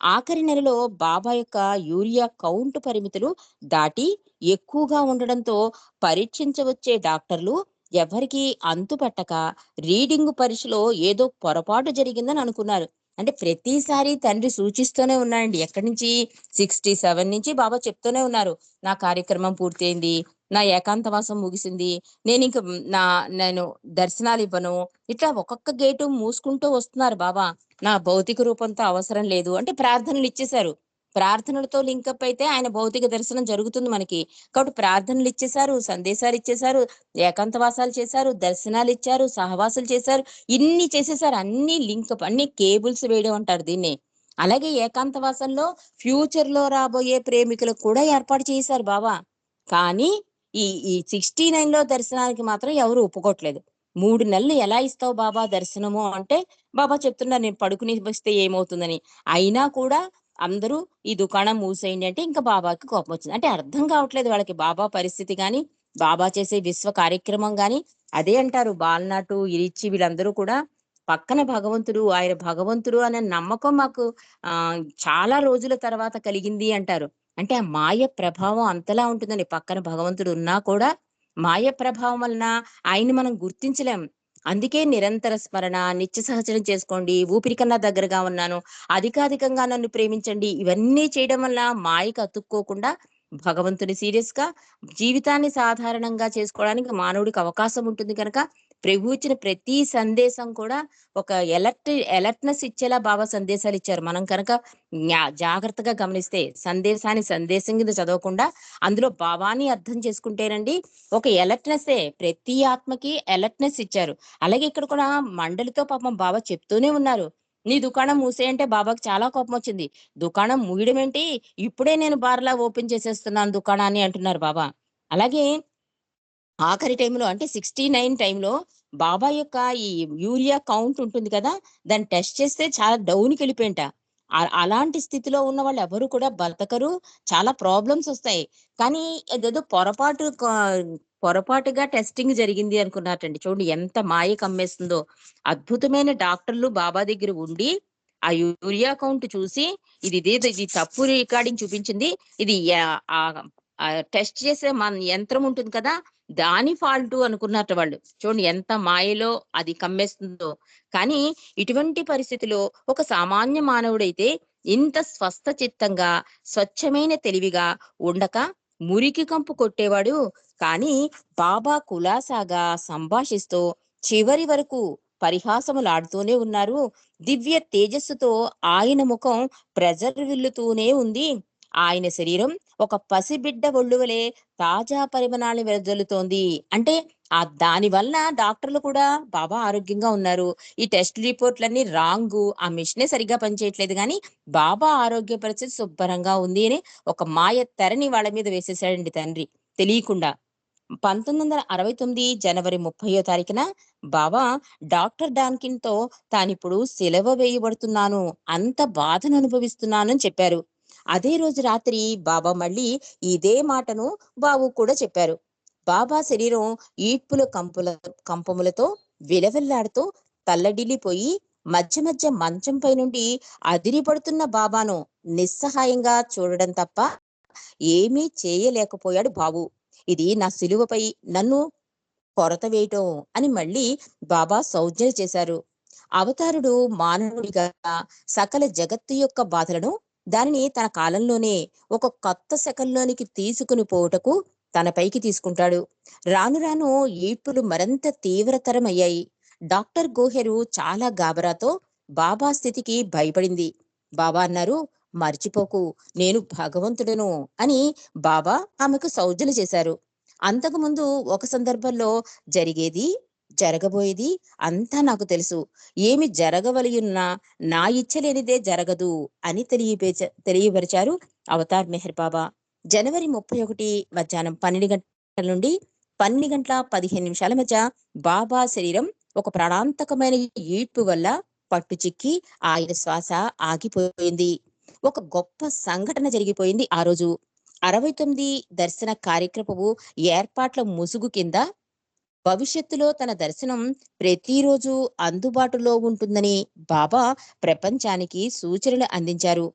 ఆఖరి నెలలో బాబా యొక్క యూరియా కౌంట్ పరిమితులు దాటి ఎక్కువగా ఉండడంతో పరీక్షించవచ్చే డాక్టర్లు ఎవరికి అంతుపట్టక రీడింగ్ పరీక్షలో ఏదో పొరపాటు జరిగిందని అనుకున్నారు. అంటే ప్రతిసారి తండ్రి సూచిస్తూనే ఉన్నాడండి. ఎక్కడి నుంచి 67 నుంచి బాబా చెప్తూనే ఉన్నారు. నా కార్యక్రమం పూర్తయింది. నా ఏకాంతవాసం ముగిసింది. నేనింక నేను దర్శనాలివ్వను. ఇట్లా ఒక్కొక్క గేటు మూసుకుంటూ వస్తున్నారు బాబా. నా భౌతిక రూపంతో అవసరం లేదు. అంటే ప్రార్థనలు ఇచ్చేశారు. ప్రార్థనలతో లింకప్ అయితే ఆయన భౌతిక దర్శనం జరుగుతుంది మనకి. కాబట్టి ప్రార్థనలు ఇచ్చేశారు, సందేశాలు ఇచ్చేశారు, ఏకాంతవాసాలు చేశారు, దర్శనాలు ఇచ్చారు, సహవాసాలు చేశారు. ఇన్ని చేసేసారు. అన్ని లింకప్, అన్ని కేబుల్స్ వేయడం అంటారు దీన్ని. అలాగే ఏకాంతవాసంలో ఫ్యూచర్ లో రాబోయే ప్రేమికులకు కూడా ఏర్పాటు చేశారు బాబా. కానీ ఈ ఈ 69 లో దర్శనానికి మాత్రం ఎవరు ఒప్పుకోవట్లేదు. 3 నెలలు ఎలా ఇస్తావు బాబా దర్శనము అంటే, బాబా చెప్తున్నారు నేను పడుకుని వస్తే ఏమవుతుందని. అయినా కూడా అందరూ ఈ దుకాణం మూసేయండి అంటే ఇంకా బాబాకి కోపం వచ్చింది. అంటే అర్థం కావట్లేదు వాళ్ళకి బాబా పరిస్థితి గాని, బాబా చేసే విశ్వ కార్యక్రమం గాని. అదే అంటారు బాల్నాటు, ఇరిచి వీళ్ళందరూ కూడా పక్కన భగవంతుడు, ఆయన భగవంతుడు అనే నమ్మకం మాకు చాలా రోజుల తర్వాత కలిగింది అంటారు. అంటే ఆ మాయ ప్రభావం అంతలా ఉంటుందండి. పక్కన భగవంతుడు ఉన్నా కూడా మాయ ప్రభావం వలన ఆయన్ని మనం గుర్తించలేం. అందుకే నిరంతర స్మరణ, నిత్య సహచరం చేసుకోండి, ఊపిరి కన్నా దగ్గరగా ఉన్నాను, అధికాధికంగా నన్ను ప్రేమించండి. ఇవన్నీ చేయడం వల్ల మాయకు అతుక్కోకుండా భగవంతుని సీరియస్‌గా జీవితాన్ని సాధారణంగా చేసుకోవడానికి మానవుడికి అవకాశం ఉంటుంది కనుక, ప్రభువు ఇచ్చిన ప్రతి సందేశం కూడా ఒక అలర్ట్‌నెస్ ఇచ్చేలా బాబా సందేశాలిచ్చారు. మనం కనుక జాగ్రత్తగా గమనిస్తే సందేశాన్ని సందేశం కింద చదవకుండా అందులో భావాన్ని అర్థం చేసుకుంటేనండి ఒక అలర్ట్‌నెస్సే. ప్రతి ఆత్మకి అలర్ట్‌నెస్ ఇచ్చారు. అలాగే ఇక్కడ కూడా మండలితో పాపం బాబా చెప్తూనే ఉన్నారు. నీ దుకాణం మూసేయంటే బాబాకి చాలా కోపమొచ్చింది. దుకాణం మూయడం ఏంటి? ఇప్పుడే నేను బార్‌లా ఓపెన్ చేసేస్తున్నాను దుకాణాన్ని అంటున్నారు బాబా. అలాగే ఆఖరి టైంలో అంటే 69 టైంలో బాబా యొక్క ఈ యూరియా కౌంట్ ఉంటుంది కదా! దాన్ని టెస్ట్ చేస్తే చాలా డౌన్‌కెళ్ళిపోయింట. అలాంటి స్థితిలో ఉన్న వాళ్ళెవరు కూడా బతకరు. చాలా ప్రాబ్లమ్స్ ఒస్తాయి. కానీ అదేదో పొరపాటుగా టెస్టింగ్ జరిగింది అనుకున్నారటండి. చూడండి ఎంత మాయ కమ్మేస్తుందో. అద్భుతమైన డాక్టర్లు బాబా దగ్గర ఉండి, ఆ యూరియా కౌంట్ చూసి ఇది తప్పు రికార్డింగ్ చూపించింది. ఇది ఆహ్, టెస్ట్ చేసే యంత్రం ఉంటుంది కదా! దాని ఫాల్టు అనుకున్నారట వాళ్ళు. చూడండి ఎంత మాయలో అది కమ్మేస్తుందో. కానీ ఇటువంటి పరిస్థితిలో ఒక సామాన్య మానవుడైతే ఇంత స్వస్థ చిత్తంగా, స్వచ్ఛమైన తెలివిగా ఉండక మురికి కంపు కొట్టేవాడు. కానీ బాబా కులాసాగా సంభాషిస్తూ చివరి వరకు పరిహాసములాడుతూనే ఉన్నారు. దివ్య తేజస్సుతో ఆయన ముఖం ప్రజ్వరిల్లుతూనే ఉంది. ఆయన శరీరం ఒక పసిబిడ్డ ఒళ్ళువలే తాజా పరిమళాలు వెదజల్లుతోంది. అంటే దాని వల్ల డాక్టర్లు కూడా బాబా ఆరోగ్యంగా ఉన్నారు. ఈ టెస్ట్ రిపోర్ట్‌లన్నీ రాంగు. ఆ మిషనే సరిగ్గా పనిచేయట్లేదు గానీ, బాబా ఆరోగ్య పరిస్థితి శుభ్రంగా ఉంది అని ఒక మాయ తెరని వాళ్ళ మీద వేసేసాడండి తండ్రి తెలియకుండా. 1969 జనవరి 30వ తారీఖున బాబా డాక్టర్ డాన్కిన్‌తో తానిప్పుడు సెలవ వేయబడుతున్నాను. అంత బాధను అనుభవిస్తున్నానని చెప్పారు. అదే రోజు రాత్రి బాబా మళ్ళీ ఇదే మాటను బాబుకు కూడా చెప్పారు. బాబా శరీరం ఈడ్పుల కంపములతో విలవిల్లాడుతూ తల్లడిల్లిపోయి మధ్య మధ్య మంచంపై నుండి అదిరిపడుతున్న బాబాను నిస్సహాయంగా చూడడం తప్ప ఏమీ చేయలేకపోయాడు బాబు. ఇది నా సిలువపై నన్ను కొరత వేయటం అని మళ్ళీ బాబా సౌజ్ఞ చేశారు. అవతారుడు మానవుడిగా సకల జగత్తు యొక్క బాధలను దానిని తన కాలంలోనే ఒక కొత్త శకంలోనికి తీసుకుని పోవుటకు తన పైకి తీసుకుంటాడు. రాను రాను ఈడ్పులు మరింత తీవ్రతరమయ్యాయి. డాక్టర్ గోహెరు చాలా గాబరాతో బాబా స్థితికి భయపడింది. బాబా అన్నారు, మర్చిపోకు, నేను భగవంతుడను అని బాబా ఆమెకు సౌజ్ఞ చేశారు. అంతకుముందు ఒక సందర్భంలో జరిగేది, జరగబోయేది అంతా నాకు తెలుసు. ఏమి జరగవలయున్నా నా ఇచ్చ లేనిదే జరగదు అని తెలియపరిచారు అవతార్ మెహర్ బాబా. జనవరి 31 మధ్యాహ్నం 12 గంటల నుండి 12:15 మధ్య బాబా శరీరం ఒక ప్రాణాంతకమైన ఈడ్పు వల్ల పట్టు చిక్కి ఆయన శ్వాస ఆగిపోయింది. ఒక గొప్ప సంఘటన జరిగిపోయింది ఆ రోజు. 69 దర్శన కార్యక్రమపు ఏర్పాట్ల ముసుగు కింద భవిష్యత్తులో తన దర్శనం ప్రతిరోజు అందుబాటులో ఉంటుందని బాబా ప్రపంచానికి సూచనలు అందించారు.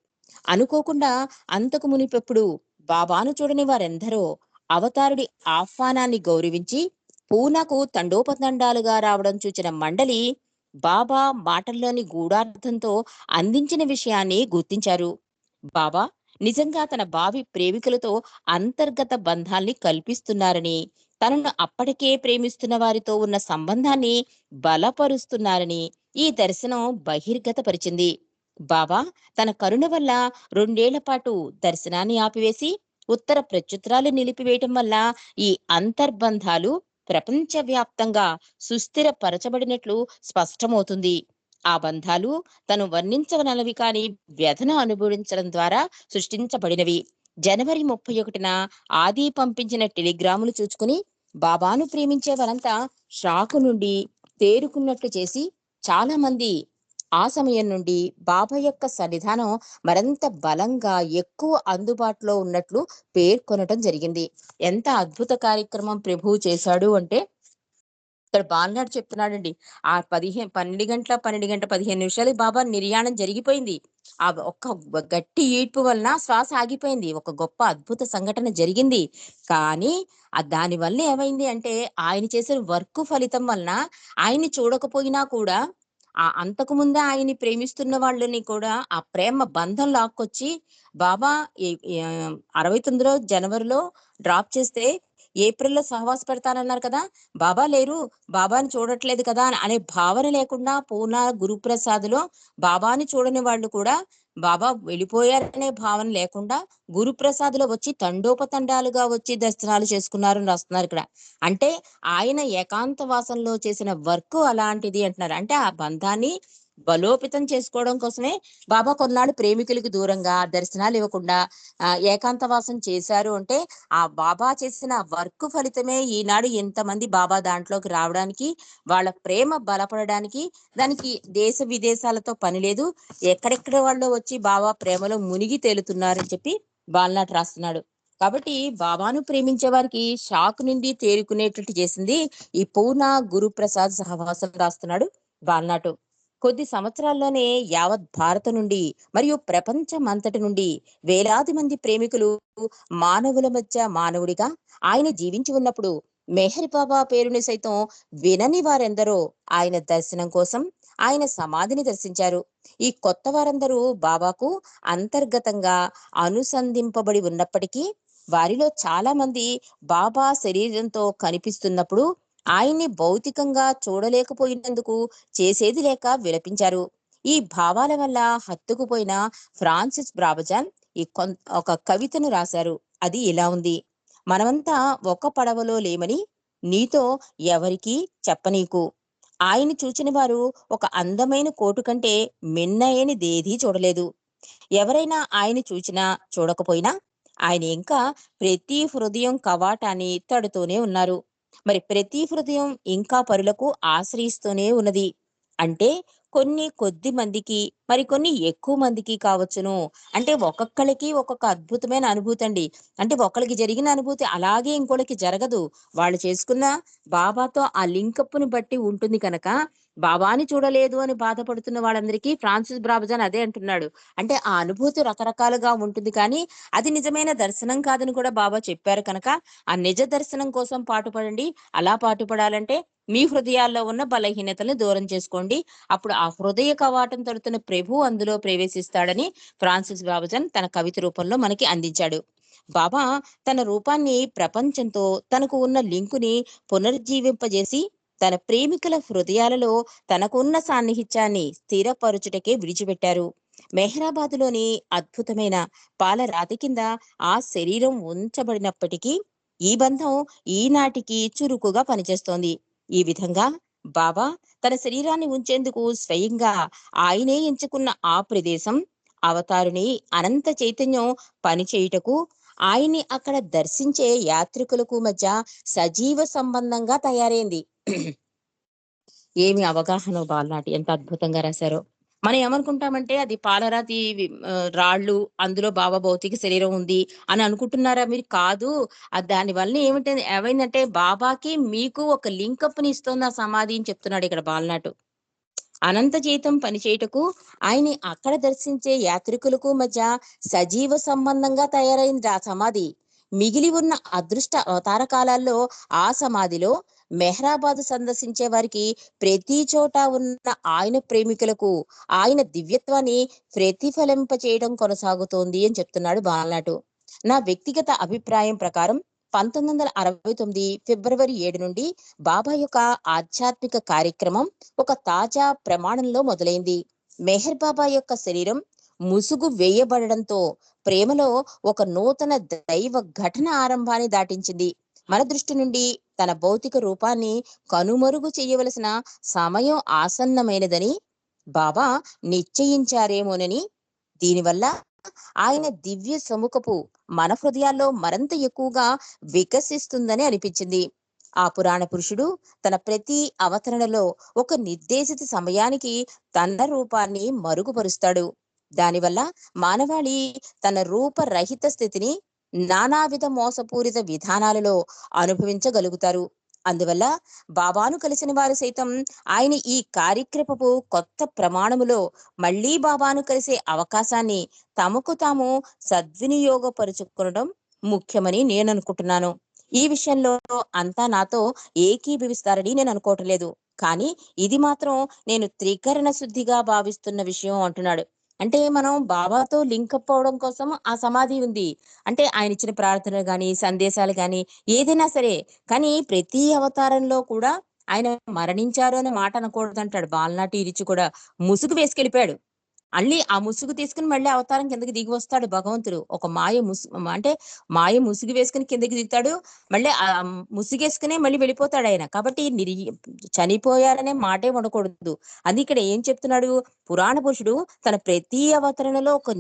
అనుకోకుండా అంతకు మునిపెప్పుడు బాబాను చూడని వారెందరో అవతారుడి ఆహ్వానాన్ని గౌరవించి పూనాకు తండోపతండాలుగా రావడం చూచిన మండలి బాబా మాటల్లోని గూఢార్థంతో అందించిన విషయాన్ని గుర్తించారు. బాబా నిజంగా తన భావి ప్రేమికులతో అంతర్గత బంధాల్ని కల్పిస్తున్నారని, తనను అప్పటికే ప్రేమిస్తున్న వారితో ఉన్న సంబంధాన్ని బలపరుస్తున్నారని ఈ దర్శనం బహిర్గతపరిచింది. బాబా తన కరుణ వల్ల 2 ఏళ్ల పాటు దర్శనాన్ని ఆపివేసి ఉత్తర ప్రత్యుత్తరాలు నిలిపివేయటం వల్ల ఈ అంతర్బంధాలు ప్రపంచవ్యాప్తంగా సుస్థిరపరచబడినట్లు స్పష్టమవుతుంది. ఆ బంధాలు తను వర్ణించవనలవి కాని వ్యధను అనుభవించడం ద్వారా సృష్టించబడినవి. జనవరి 31న ఆది పంపించిన టెలిగ్రాములు చూచుకుని బాబాను ప్రేమించే వారంతా షాకు నుండి తేరుకున్నట్లు చేసి చాలా మంది ఆ సమయం నుండి బాబా యొక్క సన్నిధానం మరింత బలంగా ఎక్కువ అందుబాటులో ఉన్నట్లు పేర్కొనటం జరిగింది. ఎంత అద్భుత కార్యక్రమం ప్రభువు చేశాడు అంటే ఇక్కడ బాలనాడు చెప్తున్నాడండి. ఆ 12 గంటల 15 బాబా నిర్యాణం జరిగిపోయింది. ఆ ఒక్క గట్టి ఈడ్పు వలన శ్వాస ఆగిపోయింది. ఒక గొప్ప అద్భుత సంఘటన జరిగింది. కానీ దాని వల్ల ఏమైంది అంటే ఆయన చేసిన వర్క్ ఫలితం వలన ఆయన్ని చూడకపోయినా కూడా అంతకు ముందే ఆయన్ని ప్రేమిస్తున్న వాళ్ళని కూడా ఆ ప్రేమ బంధం లాక్కొచ్చి బాబా ఈ ఈ 69 జనవరిలో డ్రాప్ చేస్తే ఏప్రిల్‌లో సహవాస పెడతానన్నారు కదా! బాబా లేరు, బాబాని చూడట్లేదు కదా అనే భావన లేకుండా పూనా గురుప్రసాద్‌లో బాబాని చూడని వాళ్ళు కూడా బాబా వెళ్ళిపోయారనే భావన లేకుండా గురుప్రసాద్‌లో వచ్చి తండోపతండాలుగా వచ్చి దర్శనాలు చేసుకున్నారని రాస్తున్నారిక్కడ. అంటే ఆయన ఏకాంతవాసంలో చేసిన వర్క్ అలాంటిది అంటున్నారు. అంటే ఆ బంధాన్ని బలోపేతం చేసుకోవడం కోసమే బాబా కొన్నాళ్ళు ప్రేమికులకి దూరంగా దర్శనాలు ఇవ్వకుండా ఏకాంతవాసం చేశారు అంటే ఆ బాబా చేసిన వర్క్ ఫలితమే ఈనాడు ఎంతమంది బాబా దాంట్లోకి రావడానికి, వాళ్ళ ప్రేమ బలపడడానికి, దానికి దేశ విదేశాలతో పని లేదు. ఎక్కడెక్కడ వాళ్ళు వచ్చి బాబా ప్రేమలో మునిగి తేలుతున్నారని చెప్పి బాలనాటి రాస్తున్నాడు. కాబట్టి బాబాను ప్రేమించే వారికి షాక్ నుండి తేరుకునేటట్టు చేసింది ఈ పూనా గురుప్రసాద్ సహవాసం రాస్తున్నాడు బాలనాటు. కొద్ది సంవత్సరాల్లోనే యావత్ భారత నుండి మరియు ప్రపంచమంతటి నుండి వేలాది మంది ప్రేమికులు మానవుల మధ్య మానవుడిగా ఆయన జీవించి ఉన్నప్పుడు మెహర్ బాబా పేరుని సైతం వినని వారెందరో ఆయన దర్శనం కోసం ఆయన సమాధిని దర్శించారు. ఈ కొత్త వారందరూ బాబాకు అంతర్గతంగా అనుసంధింపబడి ఉన్నప్పటికీ వారిలో చాలా మంది బాబా శరీరంతో కనిపిస్తున్నప్పుడు ఆయన్ని భౌతికంగా చూడలేకపోయినందుకు చేసేది లేక విలపించారు. ఈ భావాల వల్ల హత్తుకుపోయిన ఫ్రాన్సిస్ బ్రాబజాన్ ఒక కవితను రాశారు. అది ఇలా ఉంది: మనమంతా ఒక పడవలో లేమని నీతో ఎవరికీ చెప్పనీకు. ఆయన్ని చూచిన వారు ఒక అందమైన కోటు కంటే మిన్నయనిదేదీ చూడలేదు. ఎవరైనా ఆయన చూచినా చూడకపోయినా ఆయన ఇంకా ప్రతి హృదయం కవాటాన్ని తడుతూనే ఉన్నారు. మరి ప్రతి హృదయం ఇంకా పరులకు ఆశ్రయిస్తూనే ఉన్నది. అంటే కొన్ని కొద్ది మందికి, మరికొన్ని ఎక్కువ మందికి కావచ్చును. అంటే ఒక్కొక్కళ్ళకి ఒక్కొక్క అద్భుతమైన అనుభూతి అండి. అంటే ఒకళ్ళకి జరిగిన అనుభూతి అలాగే ఇంకోళ్ళకి జరగదు. వాళ్ళు చేసుకున్న బాబాతో ఆ లింకప్‌ని బట్టి ఉంటుంది కనుక బాబాని చూడలేదు అని బాధపడుతున్న వాళ్ళందరికీ ఫ్రాన్సిస్ బ్రాబజాన్ అదే అంటున్నాడు. అంటే ఆ అనుభూతి రకరకాలుగా ఉంటుంది కానీ, అది నిజమైన దర్శనం కాదని కూడా బాబా చెప్పారు కనుక, ఆ నిజ దర్శనం కోసం పాటుపడండి. అలా పాటుపడాలంటే మీ హృదయాల్లో ఉన్న బలహీనతలను దూరం చేసుకోండి. అప్పుడు ఆ హృదయ కవాటం తడుతున్న ప్రభువు అందులో ప్రవేశిస్తాడని ఫ్రాన్సిస్ బ్రాబజాన్ తన కవిత రూపంలో మనకి అందించాడు. బాబా తన రూపాన్ని ప్రపంచంతో తనకు ఉన్న లింకుని పునరుజ్జీవింపజేసి తన ప్రేమికుల హృదయాలలో తనకున్న సాన్నిహిత్యాన్ని స్థిరపరుచుటకే విడిచిపెట్టారు. మెహ్రాబాదులోని అద్భుతమైన పాలరాతి కింద ఆ శరీరం ఉంచబడినప్పటికీ ఈ బంధం ఈనాటికి చురుకుగా పనిచేస్తోంది. ఈ విధంగా బాబా తన శరీరాన్ని ఉంచేందుకు స్వయంగా ఆయనే ఎంచుకున్న ఆ ప్రదేశం అవతారుని అనంత చైతన్యం పనిచేయుటకు ఆయన్ని అక్కడ దర్శించే యాత్రికులకు మధ్య సజీవ సంబంధంగా తయారైంది. ఏమి అవగాహనో బాలనాటి ఎంత అద్భుతంగా రాశారో. మనం ఏమనుకుంటామంటే అది పాలరాతి రాళ్ళు అందులో బాబా భౌతిక శరీరం ఉంది అని అనుకుంటున్నారా మీరు? కాదు. దాని వల్ల ఏమైందంటే బాబాకి మీకు ఒక లింకప్‌ని ఇస్తోంది ఆ సమాధి అని చెప్తున్నాడు ఇక్కడ బాలనాటు. అనంత జీతం పనిచేయుటకు ఆయన్ని అక్కడ దర్శించే యాత్రికులకు మధ్య సజీవ సంబంధంగా తయారైంది ఆ సమాధి. మిగిలి ఉన్న అదృష్ట అవతార కాలాల్లో ఆ సమాధిలో మెహ్రాబాద్ సందర్శించే వారికి ప్రతి చోట ఉన్న ఆయన ప్రేమికులకు ఆయన దివ్యత్వాన్ని ప్రతిఫలింప చేయడం కొనసాగుతోంది అని చెప్తున్నాడు బాలనాటు. నా వ్యక్తిగత అభిప్రాయం ప్రకారం 1969 ఫిబ్రవరి 7 నుండి బాబా యొక్క ఆధ్యాత్మిక కార్యక్రమం ఒక తాజా ప్రమాణంలో మొదలైంది. మెహర్ బాబా యొక్క శరీరం ముసుగు వేయబడడంతో ప్రేమలో ఒక నూతన దైవ ఘటన ఆరంభాన్ని దాటించింది. మన దృష్టి నుండి తన భౌతిక రూపాన్ని కనుమరుగు చేయవలసిన సమయం ఆసన్నమైనదని బాబా నిశ్చయించారేమోనని, దీనివల్ల ఆయన దివ్య సముఖపు మన హృదయాల్లో మరింత ఎక్కువగా వికసిస్తుందని అనిపించింది. ఆ పురాణ పురుషుడు తన ప్రతి అవతరణలో ఒక నిర్దేశిత సమయానికి తన రూపాన్ని మరుగుపరుస్తాడు. దానివల్ల మానవాళి తన రూపరహిత స్థితిని నానావిధ మోసపూరిత విధానాలలో అనుభవించగలుగుతారు. అందువల్ల బాబాను కలిసిన వారు సైతం ఆయన ఈ కార్యక్రమపు కొత్త ప్రమాణములో మళ్లీ బాబాను కలిసే అవకాశాన్ని తమకు తాము సద్వినియోగపరుచుకోవడం ముఖ్యమని నేను అనుకుంటున్నాను. ఈ విషయంలో అంతా నాతో ఏకీభవిస్తారని నేను అనుకోవటం లేదు. కానీ ఇది మాత్రం నేను త్రికరణ శుద్ధిగా భావిస్తున్న విషయం అంటున్నాడు. అంటే మనం బాబాతో లింకప్ అవ్వడం కోసం ఆ సమాధి ఉంది. అంటే ఆయన ఇచ్చిన ప్రార్థనలు గాని, సందేశాలు గాని ఏదైనా సరే. కానీ ప్రతి అవతారంలో కూడా ఆయన మరణించారు అనే మాట అనకూడదంటాడు. బాలనాటి ఇరిచి కూడా ముసుగు వేసుకెళ్ళిపోయాడు. మళ్ళీ ఆ ముసుగు తీసుకొని మళ్ళీ అవతారం కిందకి దిగి వస్తాడు భగవంతుడు. ఒక అంటే మాయ ముసుగు వేసుకొని కిందకి దిగుతాడు. మళ్ళీ ముసుగేసుకునే మళ్ళీ వెళ్ళిపోతాడాయన. కాబట్టి చనిపోయారనే మాటే ఉండకూడదు. అది ఇక్కడ ఏం చెప్తున్నాడు? పురాణ పురుషుడు తన ప్రతి అవతరణలో ఒక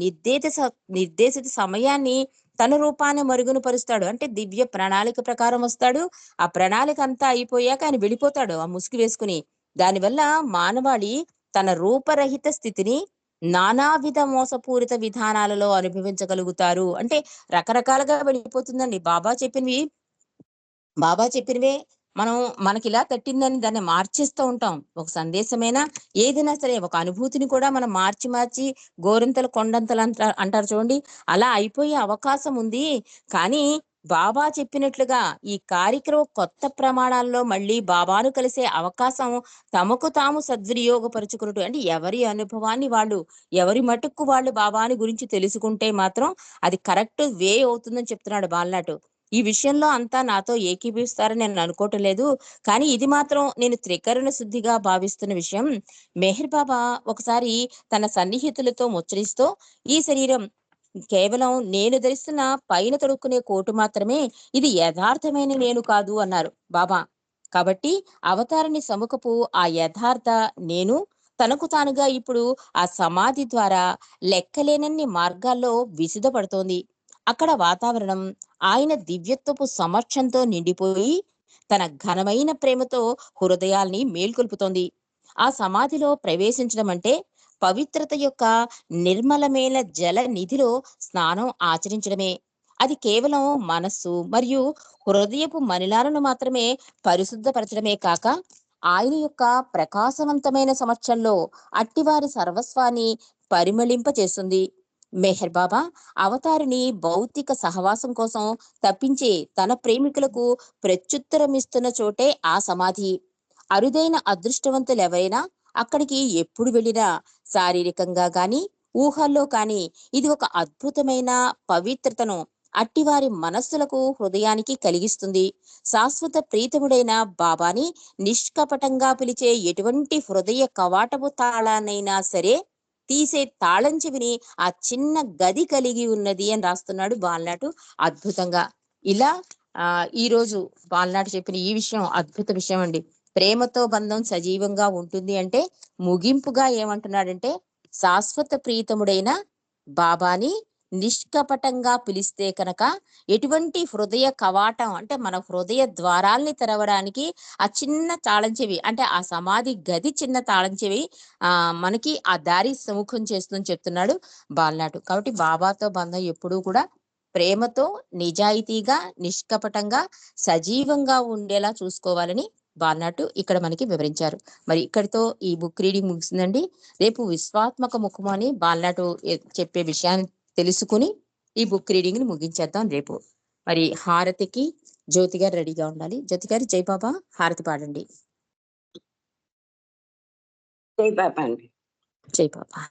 నిర్దేశిత సమయాన్ని తన రూపాన్ని మరుగున పరుస్తాడు. అంటే దివ్య ప్రణాళిక ప్రకారం వస్తాడు. ఆ ప్రణాళిక అంతా అయిపోయాక ఆయన వెళ్ళిపోతాడు ఆ ముసుగు వేసుకుని. దానివల్ల మానవాళి తన రూపరహిత స్థితిని నానావిధ మోసపూరిత విధానాలలో అనుభవించగలుగుతారు. అంటే రకరకాలుగా వెళ్ళిపోతుందండి. బాబా చెప్పినవే మనం మనకిలా తట్టిందని దాన్ని మార్చేస్తూ ఉంటాం. ఒక సందేశమైనా ఏదైనా సరే ఒక అనుభూతిని కూడా మనం మార్చి మార్చి గోరింతలు కొండంతలు అంటారు చూడండి. అలా అయిపోయే అవకాశం ఉంది. కానీ బాబా చెప్పినట్లుగా ఈ కార్యక్రమం కొత్త ప్రమాణాల్లో మళ్ళీ బాబాను కలిసే అవకాశం తమకు తాము సద్వినియోగపరుచుకున్నట్టు అంటే ఎవరి అనుభవాన్ని వాళ్ళు ఎవరి మటుక్కు వాళ్ళు బాబాని గురించి తెలుసుకుంటే మాత్రం అది కరెక్ట్ వే అవుతుందని చెప్తున్నాడు బాలనాటు. ఈ విషయంలో అంతా నాతో ఏకీభవిస్తారని నేను అనుకోవటం లేదు. కానీ ఇది మాత్రం నేను త్రికరణ శుద్ధిగా భావిస్తున్న విషయం. మెహర్ బాబా ఒకసారి తన సన్నిహితులతో ముచ్చరిస్తూ ఈ శరీరం కేవలం నేను ధరిస్తున్న పైన తొడుక్కునే కోటు మాత్రమే, ఇది యథార్థమైన నేను కాదు అన్నారు బాబా. కాబట్టి అవతారిణి సముఖపు ఆ యథార్థ నేను తనకు తానుగా ఇప్పుడు ఆ సమాధి ద్వారా లెక్కలేనన్ని మార్గాల్లో విసిదపడుతోంది. అక్కడ వాతావరణం ఆయన దివ్యత్వపు సమక్షంతో నిండిపోయి తన ఘనమైన ప్రేమతో హృదయాల్ని మేల్కొల్పుతోంది. ఆ సమాధిలో ప్రవేశించడం అంటే పవిత్రత యొక్క నిర్మలమైన జల నిధిలో స్నానం ఆచరించడమే. అది కేవలం మనస్సు మరియు హృదయపు మలినాలను మాత్రమే పరిశుద్ధపరచడమే కాక ఆయన యొక్క ప్రకాశవంతమైన సమక్షంలో అట్టివారి సర్వస్వాన్ని పరిమళింపచేస్తుంది. మెహర్ బాబా అవతారిని భౌతిక సహవాసం కోసం తప్పించే తన ప్రేమికులకు ప్రత్యుత్తరం ఇస్తున్న చోటే ఆ సమాధి. అరుదైన అదృష్టవంతులు ఎవరైనా అక్కడికి ఎప్పుడు వెళ్ళినా శారీరకంగా గాని ఊహల్లో కాని ఇది ఒక అద్భుతమైన పవిత్రతను అట్టివారి మనస్సులకు హృదయానికి కలిగిస్తుంది. శాశ్వత ప్రీతముడైన బాబాని నిష్కపటంగా పిలిచే ఎటువంటి హృదయ కవాటపు తాళానైనా సరే తీసే తాళం చెవిని ఆ చిన్న గది కలిగి ఉన్నది అని రాస్తున్నాడు బాలనాటు అద్భుతంగా. ఇలా ఈ రోజు బాలనాటు చెప్పిన ఈ విషయం అద్భుత విషయం అండి. ప్రేమతో బంధం సజీవంగా ఉంటుంది అంటే ముగింపుగా ఏమంటున్నాడంటే, శాశ్వత ప్రీతముడైన బాబాని నిష్కపటంగా పిలిస్తే కనుక ఎటువంటి హృదయ కవాటం అంటే మన హృదయ ద్వారాల్ని తెరవడానికి ఆ చిన్న తాళం చెవి అంటే ఆ సమాధి గది చిన్న తాళం చెవి మనకి ఆ దారి సముఖం చేస్తుందని చెప్తున్నాడు బాలనాటు. కాబట్టి బాబాతో బంధం ఎప్పుడూ కూడా ప్రేమతో నిజాయితీగా నిష్కపటంగా సజీవంగా ఉండేలా చూసుకోవాలని బాలనాటు ఇక్కడ మనకి వివరించారు. మరి ఇక్కడితో ఈ బుక్ రీడింగ్ ముగిసిందండి. రేపు విశ్వాత్మక ముఖము అని బాలనాటు చెప్పే విషయాన్ని తెలుసుకుని ఈ బుక్ రీడింగ్ ని ముగించేద్దాం రేపు. మరి హారతికి జ్యోతి గారు రెడీగా ఉండాలి. జ్యోతి గారు జై బాబా హారతి పాడండి. జై బాబా అండి. జై బాబా.